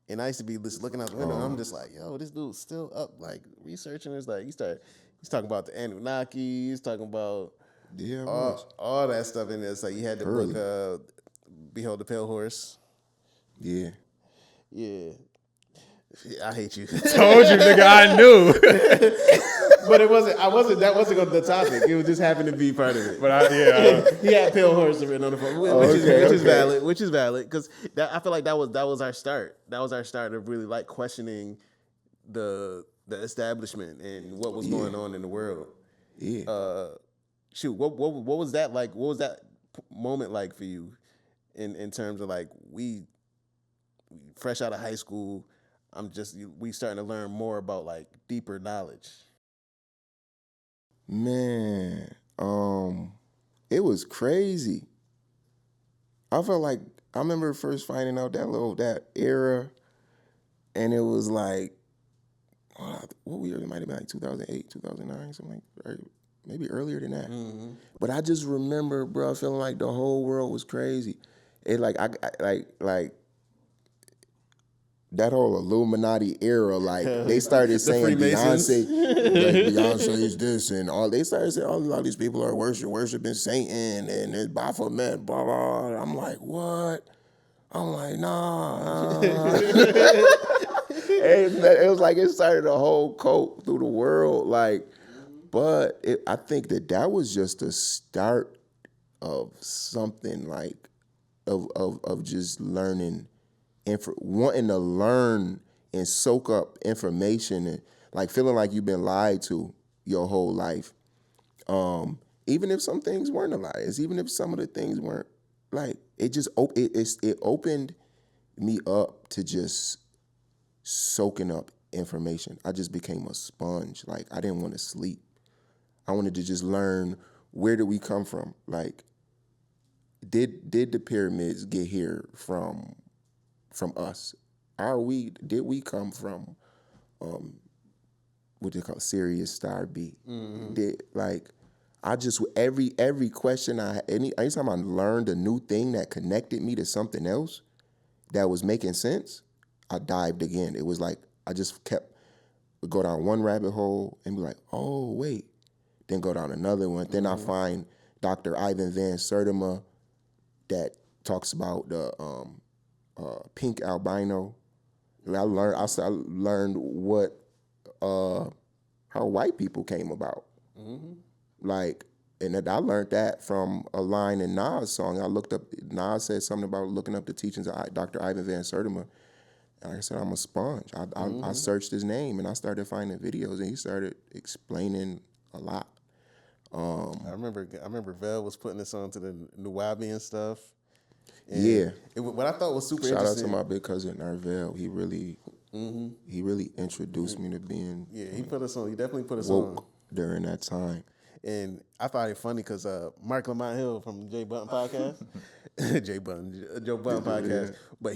And I used to be just looking out the window, and I'm just like, yo, this dude's still up, like, researching. It's like, he's talking about the Anunnaki, he's talking about all that stuff. And it's like, he had the book, Behold the Pale Horse. Yeah. Yeah. I hate you. Told you, nigga, I knew. But that wasn't the topic. It was just happened to be part of it. But He had Pale Horse written on the phone, which is valid. Because I feel like that was our start. That was our start of really like questioning the establishment and what was going on in the world. Yeah. Shoot, what was that like? What was that moment like for you, in terms of like we fresh out of high school? We starting to learn more about like deeper knowledge. Man, it was crazy. I felt like I remember first finding out that era, and it was like, what year? It might have been like 2008, 2009, something like, or maybe earlier than that. Mm-hmm. But I just remember, bro, feeling like the whole world was crazy. It like like that whole Illuminati era, like they started saying Beyonce, like Beyonce's this and all. They started saying, all these people are worshiping Satan and it's Baphomet, blah blah. I'm like, what? I'm like, nah. It was like it started a whole cult through the world, like. But I think that was just the start of something like of just learning. Wanting to learn and soak up information and like feeling like you've been lied to your whole life. Even if some things weren't lies, even if some of the things weren't, like it opened me up to just soaking up information. I just became a sponge. Like I didn't want to sleep. I wanted to just learn, where did we come from? Like, did the pyramids get here from us? Did we come from what they call Sirius Star B? Mm-hmm. Every question anytime I learned a new thing that connected me to something else that was making sense, I dived again. It was like I just go down one rabbit hole and be like, oh wait, then go down another one. Then I find Dr. Ivan Van Sertima that talks about the pink albino. I learned what how white people came about. Mm-hmm. Like, and I learned that from a line in Nas' song. I looked up, Nas said something about looking up the teachings of Dr. Ivan Van Sertima. And I said, I'm a sponge. I searched his name and I started finding videos and he started explaining a lot. I remember Vel was putting this on to the Nuwabi and stuff. And yeah. What I thought was super Shout interesting. out to my big cousin Narvel. He really introduced me to being he put us on. He definitely put us woke on during that time. And I thought it funny because Mark Lamont Hill from Jay Button podcast, Joe Button podcast. But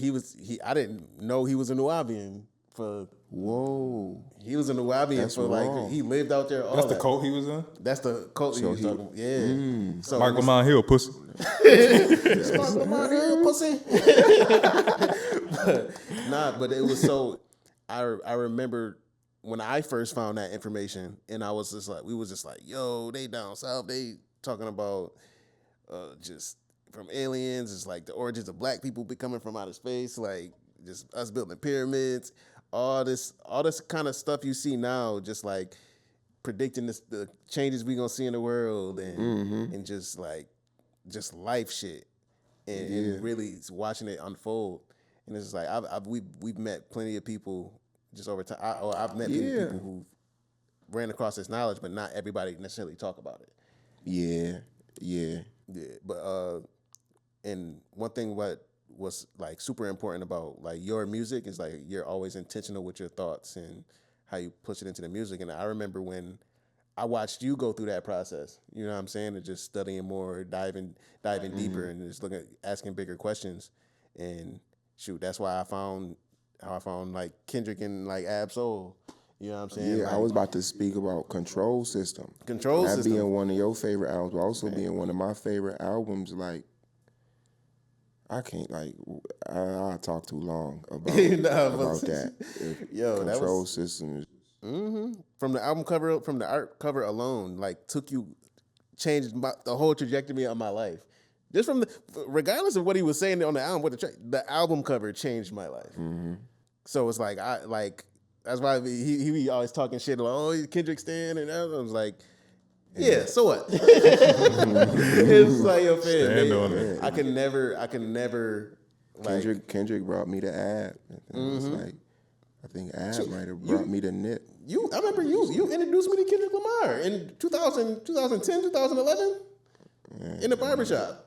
I didn't know he was a Nuwabian for. Whoa. He was a Nuwabian That's for wrong. like he lived out there. That's the cult he was in? That's the cult he was talking about. Yeah. So Mark Lamont Hill, pussy. Mark Lamont Hill, pussy. But it was so. I remember when I first found that information, and I was just like, we was just like, yo, they down south, they talking about just from aliens. It's like the origins of black people becoming from outer space. Like just us building pyramids. All this kind of stuff you see now, just like predicting the changes we gonna see in the world and just life shit and really watching it unfold. And it's just like we've met plenty of people just over time. I've met plenty of people who ran across this knowledge, but not everybody necessarily talk about it. Yeah. But and one thing what was like super important about like your music is like you're always intentional with your thoughts and how you push it into the music. And I remember when I watched you go through that process, you know what I'm saying, and just studying more, diving deeper, and just asking bigger questions. And shoot, that's why I found like Kendrick and like Ab Soul. You know what I'm saying? Yeah, like, I was about to speak about Control System. That being one of your favorite albums, but also being one of my favorite albums. Like, I can't I talk too long about that. Control System is. From the album cover, from the art cover alone, like changed the whole trajectory of my life. Just from regardless of what he was saying on the album, the album cover changed my life. So it's like that's why he be always talking shit like, oh, he's Kendrick stan, and I was like, yeah, so what? It's like, yo, man, I can never like Kendrick brought me to Ab. It was like, I think Ab might have brought me to Nip. I remember you introduced me to Kendrick Lamar in 2010, 2011 in the barbershop.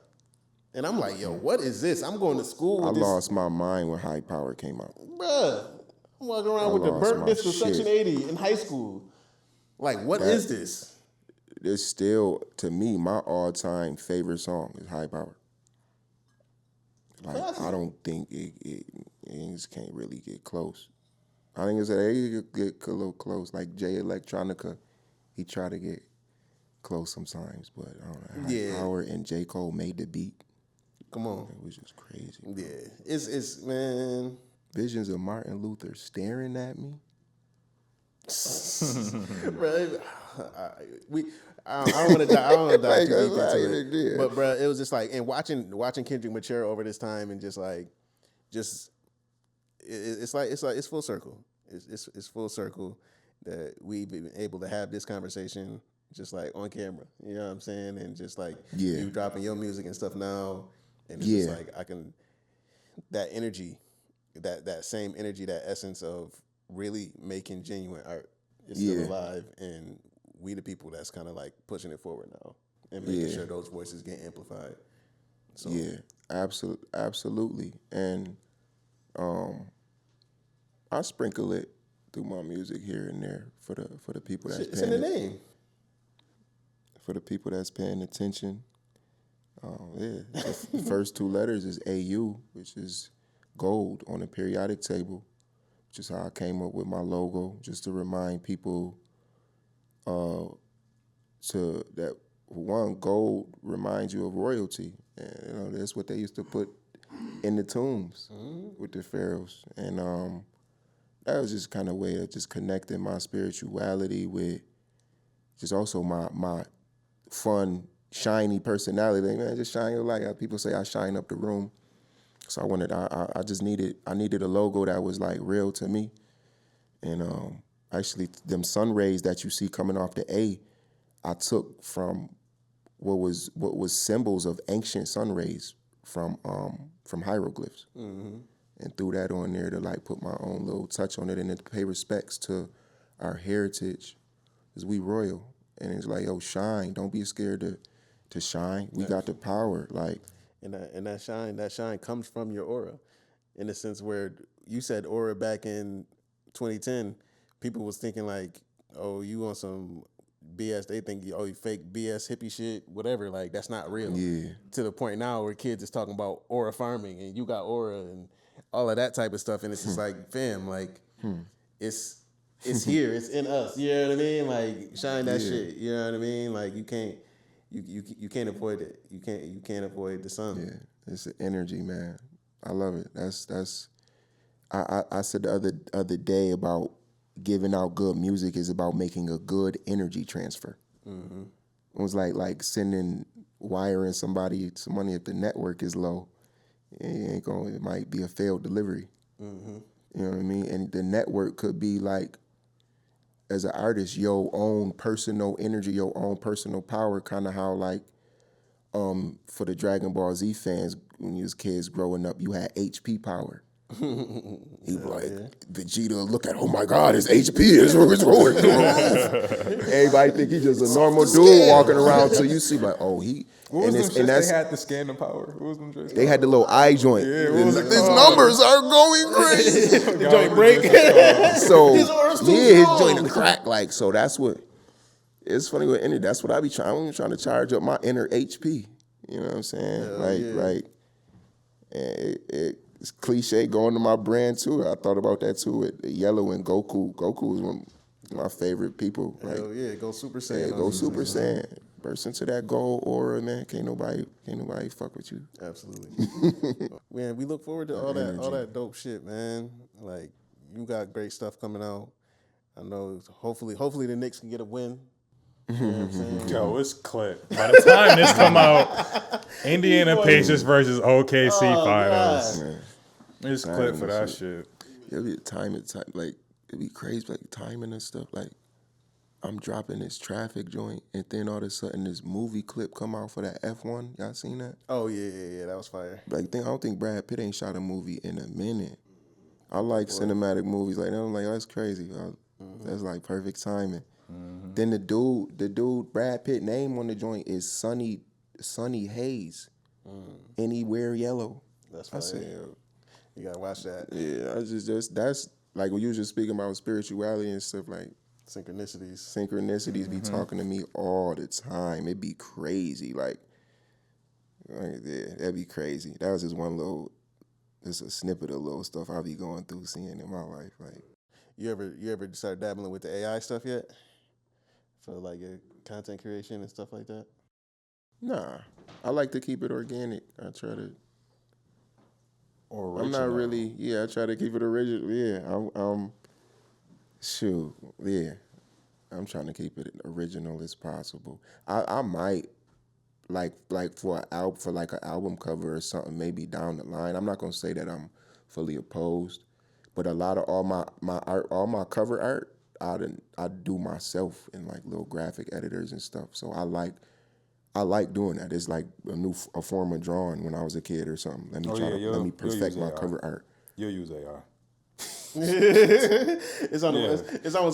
And I'm like, yo, what is this? I'm going to school with I lost my mind when High Power came out. Bruh, I'm walking around with the burnt disc of Section 80 in high school. Like, what is this? It's still, to me, my all-time favorite song is High Power. Like, I don't think it just can't really get close. I think it's get a little close. Like Jay Electronica, he tried to get close sometimes, but I don't know. High Power and J. Cole made the beat. Come on. It was just crazy. Yeah. It's man. Visions of Martin Luther staring at me. Bro, I don't want to dive too deep into it. But bro, it was just like, and watching Kendrick mature over this time, and it's full circle. It's full circle that we've been able to have this conversation just like on camera. You know what I'm saying? And just like you dropping your music and stuff now, and it's just like I can that energy, that same energy, that essence of really making genuine art is still alive, and we the people that's kind of like pushing it forward now and making sure those voices get amplified. So absolutely, and I sprinkle it through my music here and there for the people that's it's in the name. For the people that's paying attention. The first two letters is AU, which is gold on the periodic table, which is how I came up with my logo, just to remind people that one, gold reminds you of royalty. And that's what they used to put in the tombs with the pharaohs. And that was just kind of a way of just connecting my spirituality with just also my fun, shiny personality. Like, man, just shine your light. People say I shine up the room. So I just needed a logo that was like real to me. And actually them sun rays that you see coming off the A, I took from what was symbols of ancient sun rays from hieroglyphs. And threw that on there to like put my own little touch on it and to pay respects to our heritage, because we royal. And it's like, yo, shine. Don't be scared to shine. We got the power. Like, and that shine comes from your aura, in the sense where you said aura back in 2010. People was thinking like, oh, you on some BS. They think, oh, you fake BS hippie shit, whatever. Like, that's not real. Yeah. To the point now where kids is talking about aura farming and you got aura and all of that type of stuff, and it's just like, fam, like, it's here, it's in us. You know what I mean? Like, shine that shit. You know what I mean? Like, you can't avoid it. You can't avoid the sun. Yeah, it's the energy, man. I love it. I said the other day about giving out good music is about making a good energy transfer. It was like sending wiring somebody some money if the network is low. It might be a failed delivery. You know what I mean? And the network could be like, as an artist, your own personal energy, your own personal power, kind of how like for the Dragon Ball Z fans, when you was kids growing up, you had HP power. He like, Vegeta look at, oh my God, it's HP, it's going through the roof. Everybody think he's just a normal dude walking around till you see like, oh, he. What was them shits they had to scan the power? What was them shits? They had the little eye joint. Yeah, what was it These called? numbers are going crazy. The joint break. So his joint a crack. Like, so that's what. It's funny with energy. That's what I be trying. I'm trying to charge up my inner HP. You know what I'm saying? Like, and it's cliche going to my brand too. I thought about that too with Yellow and Goku. Goku is one of my favorite people. Hell yeah, go Super Saiyan. Yeah, go Super Saiyan. Burst into that gold aura, man. Can't nobody fuck with you. Absolutely. Man, we look forward to all that dope shit, man. Like, you got great stuff coming out. I know hopefully the Knicks can get a win. You know what I'm saying? Yo, it's clip. By the time this come out, Indiana Pacers versus OKC finals. Man. It's clip for that shit. It'll be timing, like, it'd be crazy, like, timing and stuff. Like, I'm dropping this traffic joint, and then all of a sudden this movie clip come out for that F1. Y'all seen that? Oh, yeah, that was fire. Like, I don't think Brad Pitt ain't shot a movie in a minute. I like cinematic movies like that. I'm like, oh, that's crazy. That's like perfect timing. Then the dude, Brad Pitt name on the joint is Sonny Hayes. And he wear yellow. That's fire. You gotta watch that. Yeah, I just that's like when you was just speaking about spirituality and stuff, like Synchronicities be talking to me all the time. It'd be crazy. Like yeah, that'd be crazy. That was just a snippet of little stuff I be going through seeing in my life. Like, you ever start dabbling with the AI stuff yet? For like your content creation and stuff like that? Nah. I like to keep it organic. I try to Original. I'm not really, I try to keep it original. Yeah, shoot, yeah. I'm trying to keep it original as possible. I might like for like an album cover or something, maybe down the line. I'm not gonna say that I'm fully opposed, but a lot of all my art, all my cover art, I do myself in like little graphic editors and stuff. So I like doing that. It's like a form of drawing when I was a kid or something. Let me perfect my cover art. You'll use AI. It's almost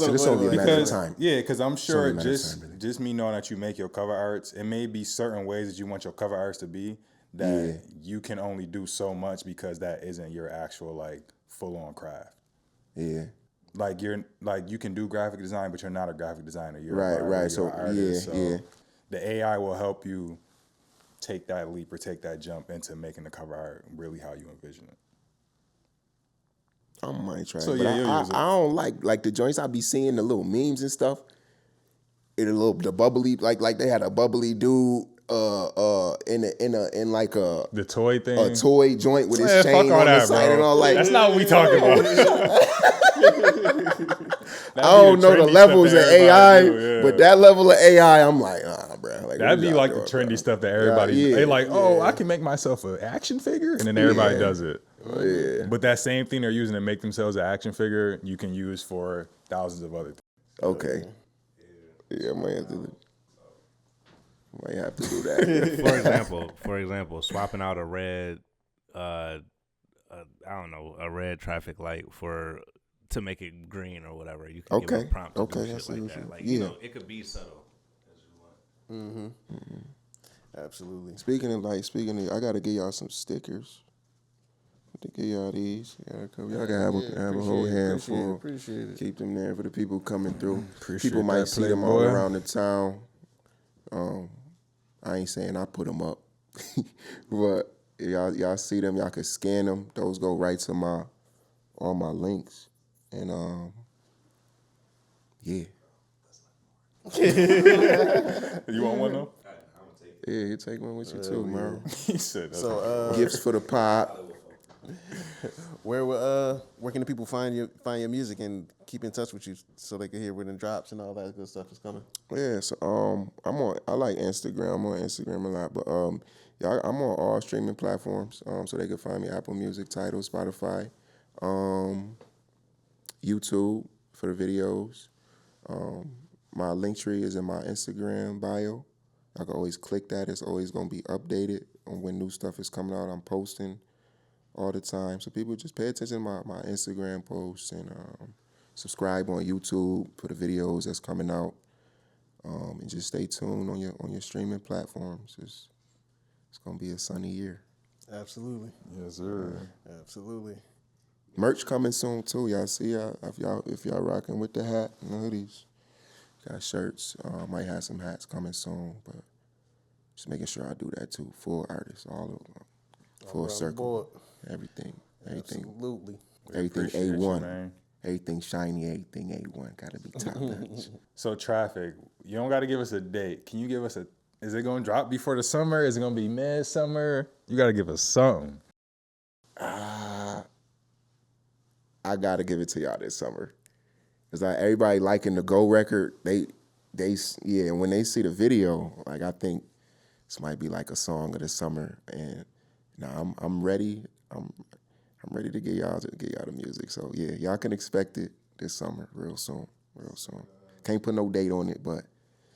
So this only a matter of time. Yeah, because I'm sure just me knowing that you make your cover arts, it may be certain ways that you want your cover arts to be that you can only do so much because that isn't your actual like full on craft. Yeah. Like you can do graphic design, but you're not a graphic designer. You're right. You're an artist, yeah. The AI will help you take that leap or take that jump into making the cover art really how you envision it. I might try. So it, but I don't like the joints I be seeing, the little memes and stuff. The bubbly like they had a bubbly dude in like a the toy thing, a toy joint with his chain on the side and all. Like, that's not what we talking about. I don't know the levels of AI, but that level of AI, I'm like, bro. Like, that'd be like the trendy stuff that everybody they like. Oh, I can make myself an action figure, and then everybody does it. Yeah. But that same thing they're using to make themselves an action figure, you can use for thousands of other things. Okay. Yeah, I might have to do that. For example, swapping out a red, I don't know, a red traffic light to make it green or whatever. You can give a prompt to do shit like that. Like, you know, it could be subtle as you want. Absolutely. Speaking of, I gotta give y'all some stickers. To give y'all these, y'all can have a whole handful. Appreciate it. Keep them there for the people coming through. Appreciate people might that, see them all around the town. I ain't saying I put them up, but y'all see them, y'all can scan them. Those go right to all my links, and yeah. You want one though? Yeah, you take one with you too, man. He said that. So Gifts for the pod. Where can the people find your music and keep in touch with you so they can hear when it drops and all that good stuff is coming? Yeah, so I like Instagram. I'm on Instagram a lot, but yeah, I'm on all streaming platforms. So they can find me Apple Music, Tidal, Spotify, YouTube for the videos. My link tree is in my Instagram bio. I can always click that. It's always gonna be updated on when new stuff is coming out. I'm posting all the time. So people just pay attention to my Instagram posts and subscribe on YouTube for the videos that's coming out. And just stay tuned on your streaming platforms. It's gonna be a sunny year. Absolutely. Yes, sir. Absolutely. Merch coming soon too. Y'all see if y'all rocking with the hat and the hoodies. Got shirts. Might have some hats coming soon, but just making sure I do that too. Full artists, all of them. Full circle. Everything. Absolutely. Everything A1. Everything shiny, everything A1. Gotta be top notch. So Traffic, you don't gotta give us a date. Can you give us is it gonna drop before the summer? Is it gonna be mid-summer? You gotta give us something. I gotta give it to y'all this summer. Cause like everybody liking the Go record, they when they see the video, like I think this might be like a song of the summer. And I'm ready. I'm ready to get y'all the music. So yeah, y'all can expect it this summer, real soon. Can't put no date on it, but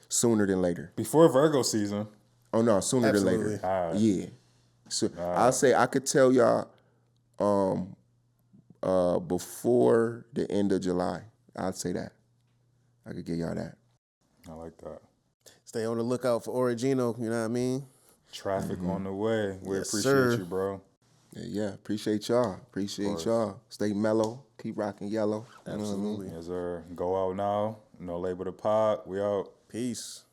sooner than later. Before Virgo season. Oh no, sooner than later. Yeah. So I'll say I could tell y'all before the end of July. I'd say that. I could get y'all that. I like that. Stay on the lookout for Auragino, you know what I mean? Traffic on the way. We appreciate sir. you, bro. Yeah, appreciate y'all. Stay mellow. Keep rocking yellow. Absolutely. Yes, sir. Go out now. No label to pod. We out. Peace.